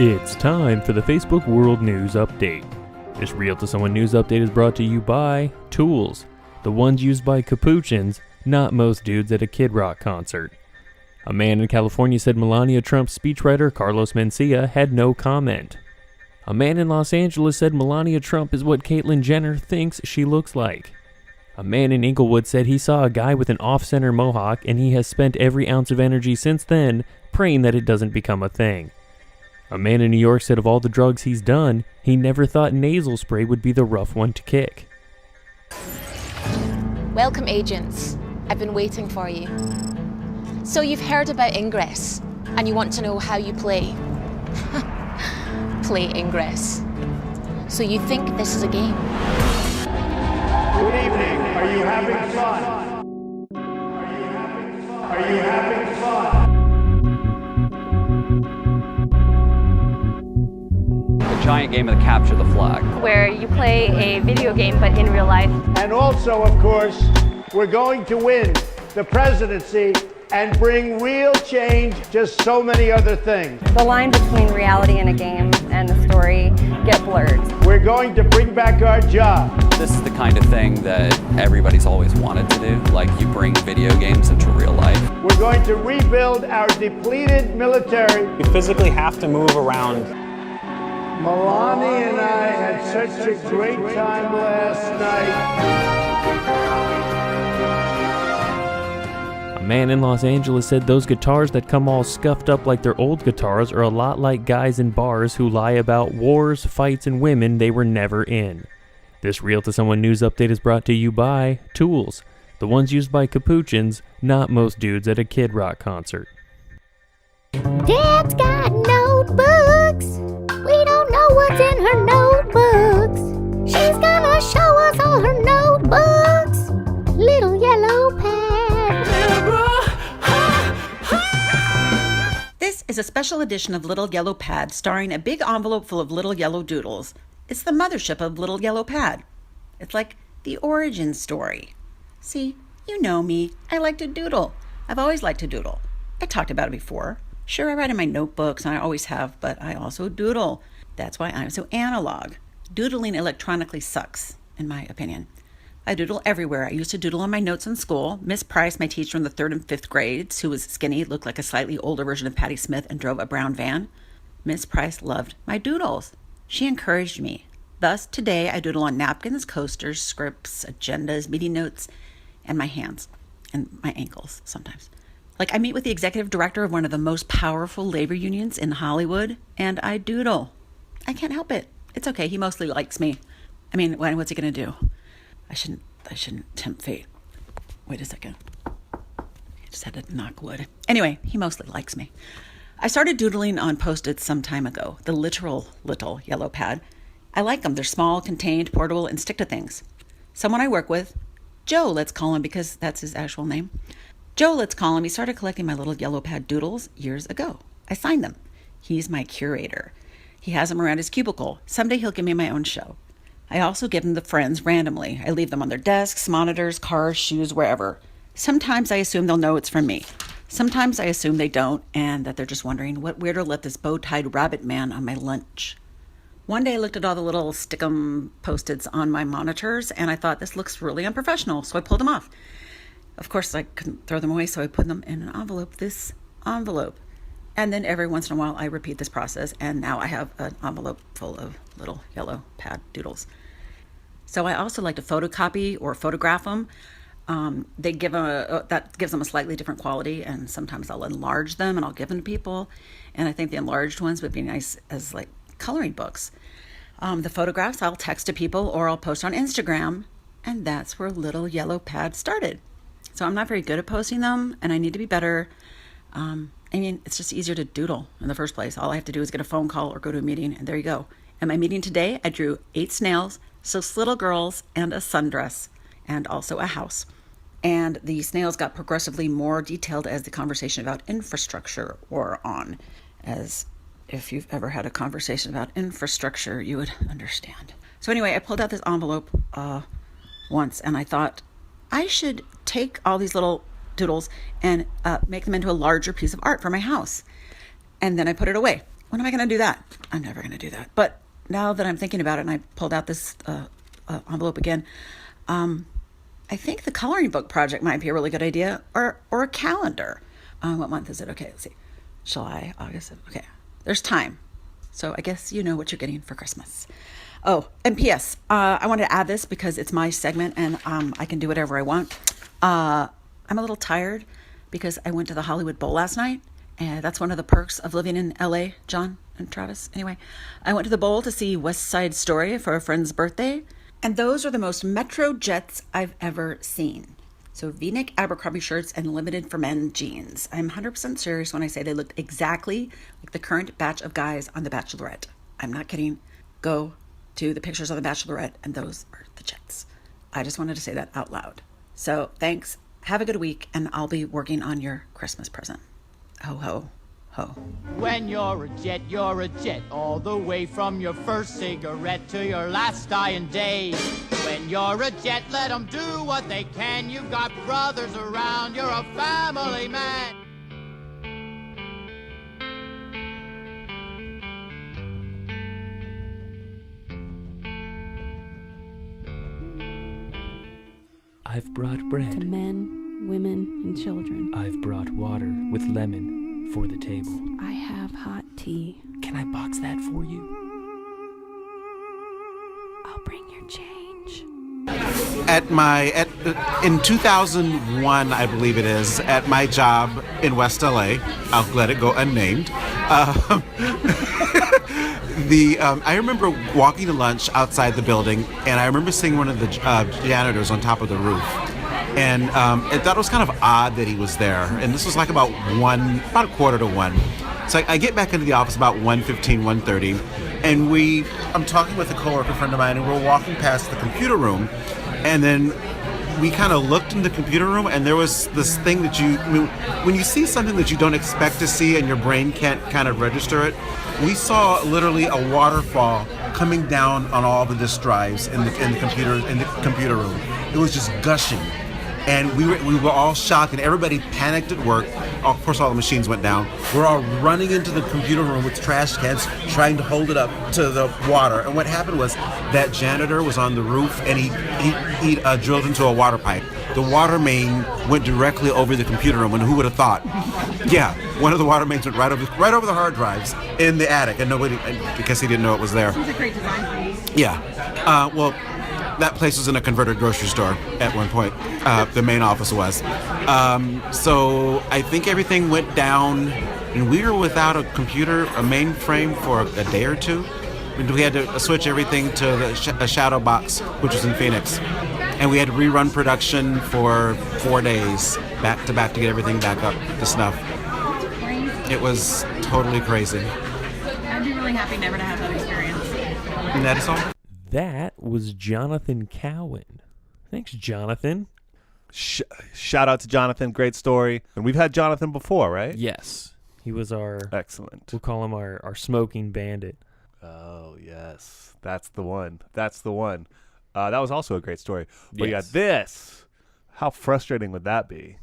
It's time for the Facebook World News Update. This Real to Someone News Update is brought to you by Tools, the ones used by capuchins, not most dudes at a Kid Rock concert. A man in California said Melania Trump's speechwriter Carlos Mencia had no comment. A man in Los Angeles said Melania Trump is what Caitlyn Jenner thinks she looks like. A man in Inglewood said he saw a guy with an off-center mohawk and he has spent every ounce of energy since then praying that it doesn't become a thing. A man in New York said of all the drugs he's done, he never thought nasal spray would be the rough one to kick. Welcome, agents. I've been waiting for you. So you've heard about Ingress, and you want to know how you play. Play Ingress. So you think this is a game? Good evening. Are you having fun? Are you having fun? A giant game of the capture the flag. Where you play a video game but in real life. And also, of course, we're going to win the presidency and bring real change to so many other things. The line between reality in a game and the story get blurred. We're going to bring back our job. This is the kind of thing that everybody's always wanted to do, like you bring video games into real life. We're going to rebuild our depleted military. You physically have to move around. Milani and I had such a great time last night. A man in Los Angeles said those guitars that come all scuffed up like their old guitars are a lot like guys in bars who lie about wars, fights, and women they were never in. This Real to Someone news update is brought to you by Tools, the ones used by capuchins, not most dudes at a Kid Rock concert. Dad's got notebooks. We don't know what's in her notebooks. She's gonna show us all her notebooks. Little yellow pad. This is a special edition of Little Yellow Pad starring a big envelope full of little yellow doodles. It's the mothership of Little Yellow Pad. It's like the origin story. See, you know me. I like to doodle. I've always liked to doodle. I talked about it before. Sure, I write in my notebooks, and I always have, but I also doodle. That's why I'm so analog. Doodling electronically sucks, in my opinion. I doodle everywhere. I used to doodle on my notes in school. Miss Price, my teacher in the 3rd and 5th grades, who was skinny, looked like a slightly older version of Patti Smith, and drove a brown van. Miss Price loved my doodles. She encouraged me. Thus, today I doodle on napkins, coasters, scripts, agendas, meeting notes, and my hands, and my ankles sometimes. Like I meet with the executive director of one of the most powerful labor unions in Hollywood, and I doodle. I can't help it. It's okay. He mostly likes me. I mean, what's he gonna do? I shouldn't tempt fate. Wait a second. I just had to knock wood. Anyway, he mostly likes me. I started doodling on Post-its some time ago, the literal little yellow pad. I like them. They're small, contained, portable, and stick to things. Someone I work with, Joe, let's call him because that's his actual name. Joe, let's call him. He started collecting my little yellow pad doodles years ago. I signed them. He's my curator. He has them around his cubicle. Someday he'll give me my own show. I also give them to friends randomly. I leave them on their desks, monitors, cars, shoes, wherever. Sometimes I assume they'll know it's from me. Sometimes I assume they don't and that they're just wondering what weirdo left this bow-tied rabbit man on my lunch. One day I looked at all the little stick-em Post-its on my monitors and I thought this looks really unprofessional, so I pulled them off. Of course, I couldn't throw them away, so I put them in an envelope, this envelope. And then every once in a while I repeat this process and now I have an envelope full of little yellow pad doodles. So I also like to photocopy or photograph them. That gives them a slightly different quality, and sometimes I'll enlarge them and I'll give them to people. And I think the enlarged ones would be nice as like coloring books. The photographs I'll text to people or I'll post on Instagram, and that's where Little Yellow Pad started. So I'm not very good at posting them, and I need to be better. I mean, it's just easier to doodle in the first place. All I have to do is get a phone call or go to a meeting, and there you go. At my meeting today, I drew 8 snails, 6 little girls, and a sundress, and also a house. And the snails got progressively more detailed as the conversation about infrastructure wore on. As if you've ever had a conversation about infrastructure, you would understand. So anyway, I pulled out this envelope once, and I thought I should take all these little doodles and make them into a larger piece of art for my house. And then I put it away. When am I going to do that? I'm never going to do that. But now that I'm thinking about it, and I pulled out this envelope again, I think the coloring book project might be a really good idea, or a calendar. What month is it? Okay, let's see. July, August. Okay, there's time. So I guess you know what you're getting for Christmas. Oh, and P.S. I wanted to add this because it's my segment and I can do whatever I want. I'm a little tired because I went to the Hollywood Bowl last night, and that's one of the perks of living in L.A., John and Travis. Anyway, I went to the Bowl to see West Side Story for a friend's birthday. And those are the most Metro Jets I've ever seen. So V-neck Abercrombie shirts and limited for men jeans. I'm 100% serious when I say they looked exactly like the current batch of guys on The Bachelorette. I'm not kidding. Go to the pictures of The Bachelorette and those are the Jets. I just wanted to say that out loud. So thanks. Have a good week, and I'll be working on your Christmas present. Ho, ho, ho. When you're a jet all the way from your first cigarette to your last dying day. When you're a jet, let them do what they can. You've got brothers around, you're a family man. I've brought bread. To men, women, and children. I've brought water with lemon for the table. I have hot tea. Can I box that for you? I'll bring your change. In 2001, I believe it is, at my job in West LA, I'll let it go unnamed. I remember walking to lunch outside the building, and I remember seeing one of the janitors on top of the roof. And I thought it was kind of odd that he was there. And this was like about a quarter to one. So I get back into the office about 1:15, 1:30, and I'm talking with a coworker friend of mine, and we're walking past the computer room, and then we kind of looked in the computer room, and there was this thing that when you see something that you don't expect to see and your brain can't kind of register it, we saw literally a waterfall coming down on all the disk drives in the computer room. It was just gushing, and we were all shocked, and everybody panicked at work. Of course, all the machines went down. We're all running into the computer room with trash cans, trying to hold it up to the water. And what happened was that janitor was on the roof, and he drilled into a water pipe. The water main went directly over the computer room, and who would have thought? Yeah, one of the water mains went right over the hard drives in the attic, and nobody, because he didn't know it was there. This is a great design, please. Yeah. Well, that place was in a converted grocery store at one point. The main office was. So I think everything went down, and we were without a mainframe for a day or two. We had to switch everything to a shadow box, which was in Phoenix. And we had to rerun production for 4 days, back to back, to get everything back up to snuff. It was totally crazy. I'd be really happy never to have that experience. And that is all. That was Jonathan Cowan. Thanks, Jonathan. Shout out to Jonathan. Great story. And we've had Jonathan before, right? Yes. He was our... Excellent. We'll call him our smoking bandit. Oh, yes. That's the one. That's the one. That was also a great story. But Yes. yeah, this, how frustrating would that be?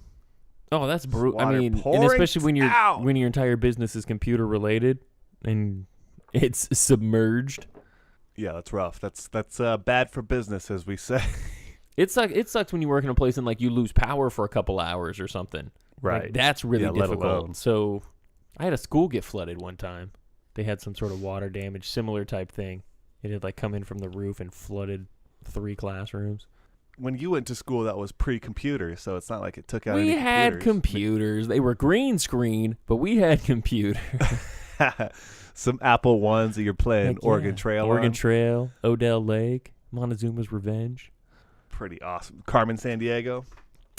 Oh, that's brutal. I Water mean, and pouring especially when out. when your entire business is computer related and it's submerged. Yeah, that's rough. That's bad for business, as we say. It sucks when you work in a place and like you lose power for a couple hours or something. Right. Like, that's really Yeah, let difficult. alone. So I had a school get flooded one time. They had some sort of water damage, similar type thing. It had like come in from the roof and flooded 3 classrooms. When you went to school, that was pre-computer, so it's not like it took out We any had computers. They were green screen, but we had computers. Some Apple ones that you're playing Heck yeah. Oregon Trail Oregon on. Trail, Odell Lake, Montezuma's Revenge. Pretty awesome. Carmen Sandiego.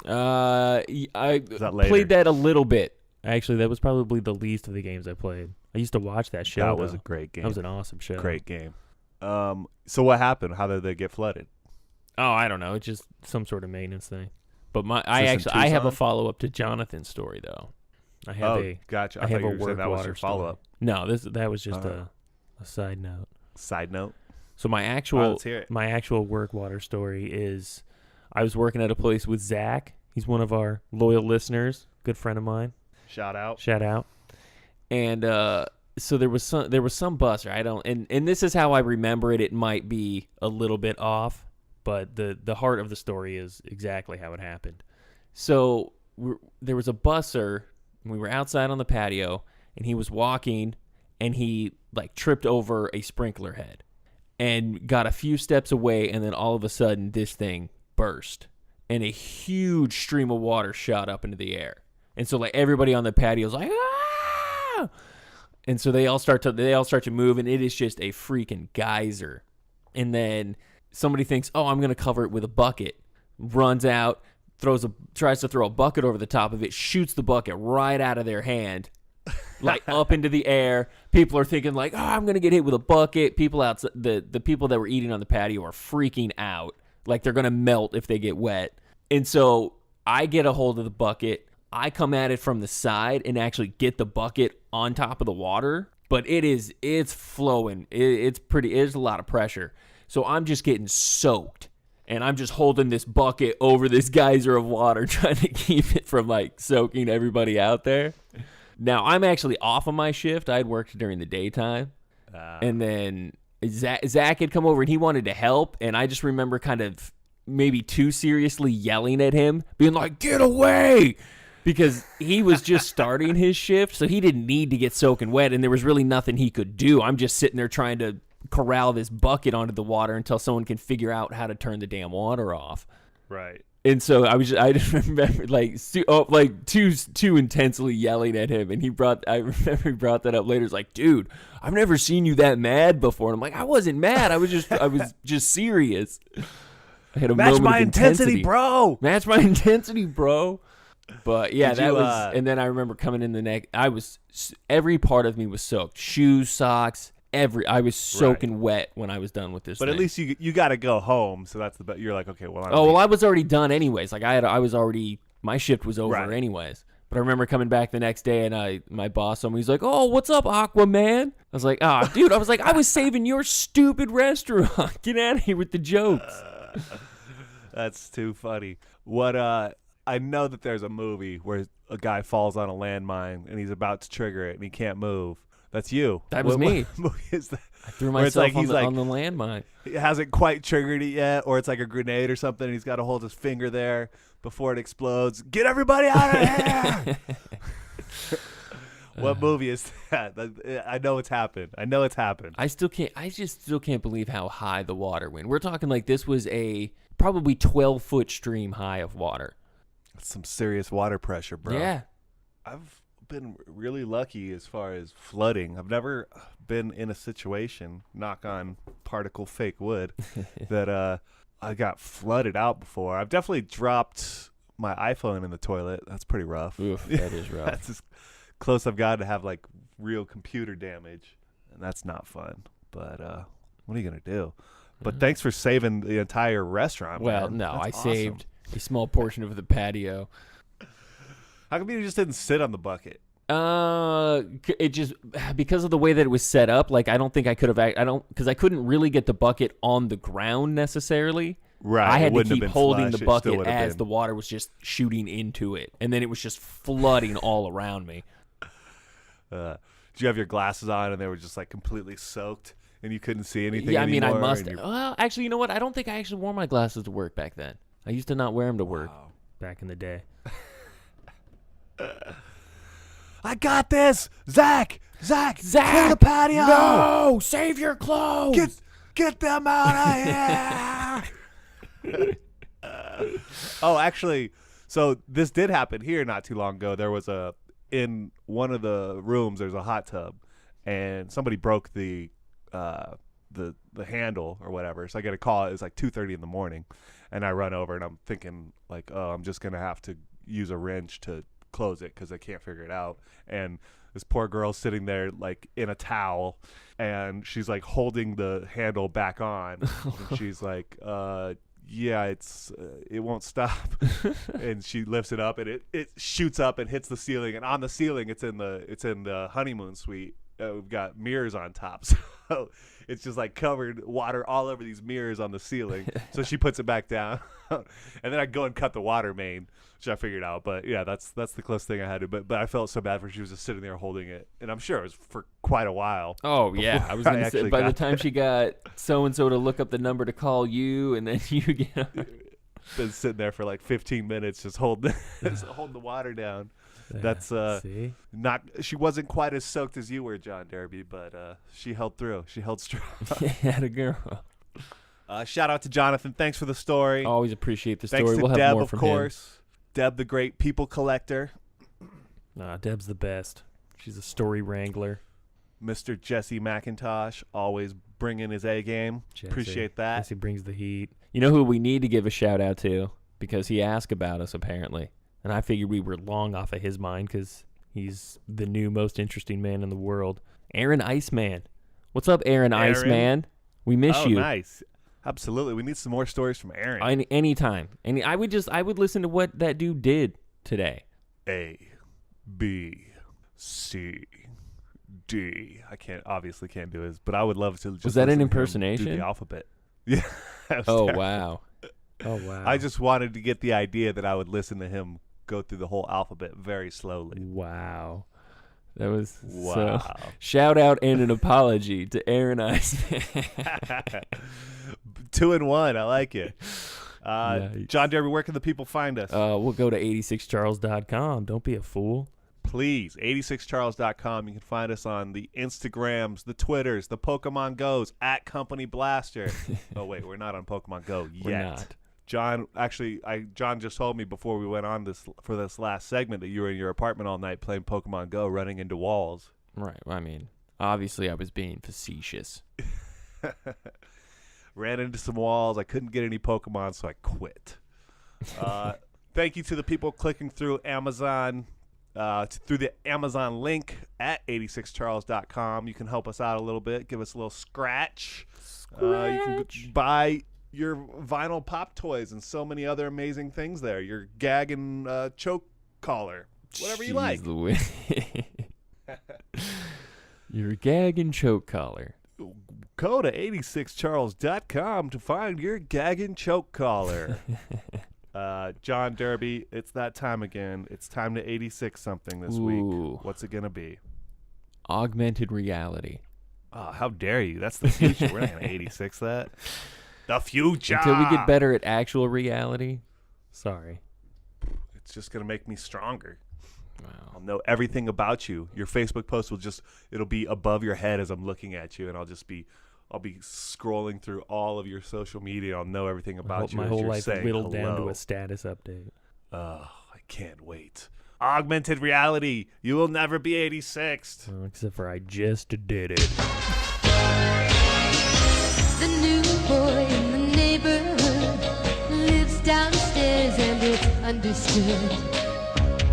I that later? played that a little bit. Actually, that was probably the least of the games I played. I used to watch that show. That was though. a great game. That was an awesome show. Great game. So what happened? How did they get flooded? Oh, I don't know. It's just some sort of maintenance thing. But I this in have a Tucson? follow-up to Jonathan's story though. I have gotcha. I have thought a you were saying work that was water your follow-up. story. No, that was just a side note. Side note. So my let's hear it. actual work water story is I was working at a place with Zach. He's one of our loyal listeners, good friend of mine. Shout out. And so there was some bus, right? And this is how I remember it. It might be a little bit off, but the heart of the story is exactly how it happened. So there was a busser, and we were outside on the patio, and he was walking, and he like tripped over a sprinkler head and got a few steps away, and then all of a sudden this thing burst, and a huge stream of water shot up into the air. And so like everybody on the patio is like, ah! And so they all start to move, and it is just a freaking geyser. And then somebody thinks, "Oh, I'm going to cover it with a bucket." Runs out, tries to throw a bucket over the top of it, shoots the bucket right out of their hand, like up into the air. People are thinking like, "Oh, I'm going to get hit with a bucket." People outside, the people that were eating on the patio are freaking out, like they're going to melt if they get wet. And so I get a hold of the bucket. I come at it from the side and actually get the bucket on top of the water, but it's flowing. It's a lot of pressure. So I'm just getting soaked. And I'm just holding this bucket over this geyser of water, trying to keep it from like soaking everybody out there. Now, I'm actually off of my shift. I had worked during the daytime. And then Zach had come over and he wanted to help. And I just remember kind of maybe too seriously yelling at him, being like, get away! Because he was just starting his shift, so he didn't need to get soaking wet, and there was really nothing he could do. I'm just sitting there trying to corral this bucket onto the water until someone can figure out how to turn the damn water off. Right. And so I just remember too intensely yelling at him, and I remember he brought that up later. It's like, dude, I've never seen you that mad before. And I'm like, I wasn't mad. I was just serious. I had a Match moment my of intensity, bro. Match my intensity, bro. But yeah, Did you, was. And then I remember coming in the next. Every part of me was soaked. Shoes, socks. I was soaking wet when I was done with this. But thing. at least you got to go home, so that's the best. You're like, okay, well. I was already done anyways. Like I was already. My shift was over anyways. But I remember coming back the next day, and my boss told me, he's like, "Oh, what's up, Aquaman?" I was like, dude." I was like, "I was saving your stupid restaurant. Get out of here with the jokes." That's too funny. What I know that there's a movie where a guy falls on a landmine and he's about to trigger it and he can't move. That's you. That was me. What movie is that? I threw myself on the landmine. He hasn't quite triggered it yet, or it's like a grenade or something, and he's got to hold his finger there before it explodes. Get everybody out of here! What movie is that? I know it's happened. I just still can't believe how high the water went. We're talking like this was a probably 12-foot stream high of water. That's some serious water pressure, bro. Yeah. I've been really lucky as far as flooding. I've never been in a situation, knock on particle fake wood, that I got flooded out before. I've definitely dropped my iPhone in the toilet. That's pretty rough. Oof, that is rough. That's as close I've got to have like real computer damage, and that's not fun. But what are you gonna do? But thanks for saving the entire restaurant. Well, man. no, That's I awesome. saved a small portion of the patio. How come you just didn't sit on the bucket? It just because of the way that it was set up. Like I don't think I could have. Because I couldn't really get the bucket on the ground necessarily. Right. I had to It wouldn't have keep been holding flush. the It still bucket would have as been. the water was just shooting into it, and then it was just flooding all around me. Did you have your glasses on and they were just like completely soaked and you couldn't see anything? Yeah, I mean, I anymore, must. and you're- Well, actually, you know what? I don't think I actually wore my glasses to work back then. I used to not wear them to work back in the day. I got this, Zach, clear the patio. No, save your clothes. Get them out of here. Oh, actually, so this did happen here not too long ago. There was in one of the rooms, there's a hot tub, and somebody broke the handle or whatever. So I get a call. It was like 2:30 in the morning, and I run over and I'm thinking like, oh, I'm just gonna have to use a wrench to close it because I can't figure it out. And this poor girl's sitting there like in a towel, and she's like holding the handle back on. And she's like, yeah, it won't stop. And she lifts it up, and it shoots up and hits the ceiling. And on the ceiling, it's in the honeymoon suite. We've got mirrors on top, so it's just like covered water all over these mirrors on the ceiling. So she puts it back down, and then I go and cut the water main, which I figured out. But yeah, that's the closest thing I had to. But I felt so bad for her. She was just sitting there holding it, and I'm sure it was for quite a while. Oh yeah, I was gonna say actually by the got time she got so and so to look up the number to call you, and then you get been sitting there for like 15 minutes just holding the water down. That's see? She wasn't quite as soaked as you were, John Derby, but she held through. She held strong. Yeah, the girl. Shout out to Jonathan. Thanks for the story. Always appreciate the story. Thanks to We'll have Deb, more of from course. Deb, the great people collector. Nah, Deb's the best. She's a story wrangler. Mr. Jesse McIntosh, always bringing his A game. Appreciate that. Jesse brings the heat. You know who we need to give a shout out to because he asked about us apparently. And I figured we were long off of his mind because he's the new most interesting man in the world. Aaron Iceman. What's up, Aaron Iceman? We miss you. Oh, nice. Absolutely. We need some more stories from Aaron. Anytime. I would listen to what that dude did today. A, B, C, D. I obviously can't do his, but I would love to just Was that an listen to him impersonation? do the alphabet. Yeah. Oh, wow. Oh, wow. I just wanted to get the idea that I would listen to him go through the whole alphabet very slowly. Wow. That was Wow. So, shout out and an apology to Aaron Eisman. 2 in 1. I like it. Nice. John Derby, where can the people find us? We'll go to 86charles.com. Don't be a fool. Please, 86charles.com. You can find us on the Instagrams, the Twitters, the Pokemon Goes, at Company Blaster. Oh, wait, we're not on Pokemon Go yet. We're not. John, actually, John just told me before we went on for this last segment that you were in your apartment all night playing Pokemon Go, running into walls. Right. I mean, obviously I was being facetious. Ran into some walls. I couldn't get any Pokemon, so I quit. Thank you to the people clicking through Amazon, through the Amazon link at 86charles.com. You can help us out a little bit. Give us a little scratch. You can buy your vinyl pop toys and so many other amazing things there. Your gag and choke collar. Whatever you like. Your gag and choke collar. Go to 86charles.com to find your gag and choke collar. John Derby, it's that time again. It's time to 86 something this week. What's it going to be? Augmented reality. Oh, how dare you? That's the future. We're not going to 86 that. The future. Until we get better at actual reality. Sorry. It's just going to make me stronger. Wow. I'll know everything about you. Your Facebook post it'll be above your head as I'm looking at you, and I'll be scrolling through all of your social media. I'll know everything about you. My as whole you're life saying whittled down to hello. a status update. Oh, I can't wait. Augmented reality. You will never be 86th. Well, except for I just did it. The new boy in the neighborhood lives downstairs and it's understood.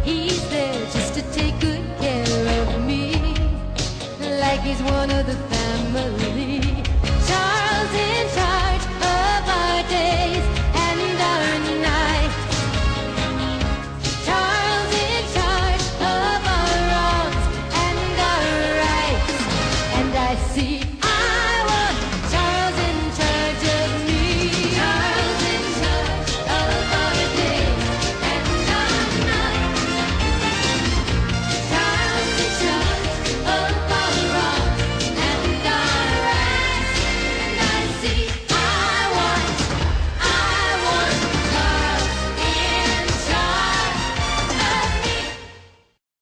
He's there just to take good care of me, like he's one of the family. Charles in charge of our days and our nights. Charles in charge of our wrongs and our rights. And I see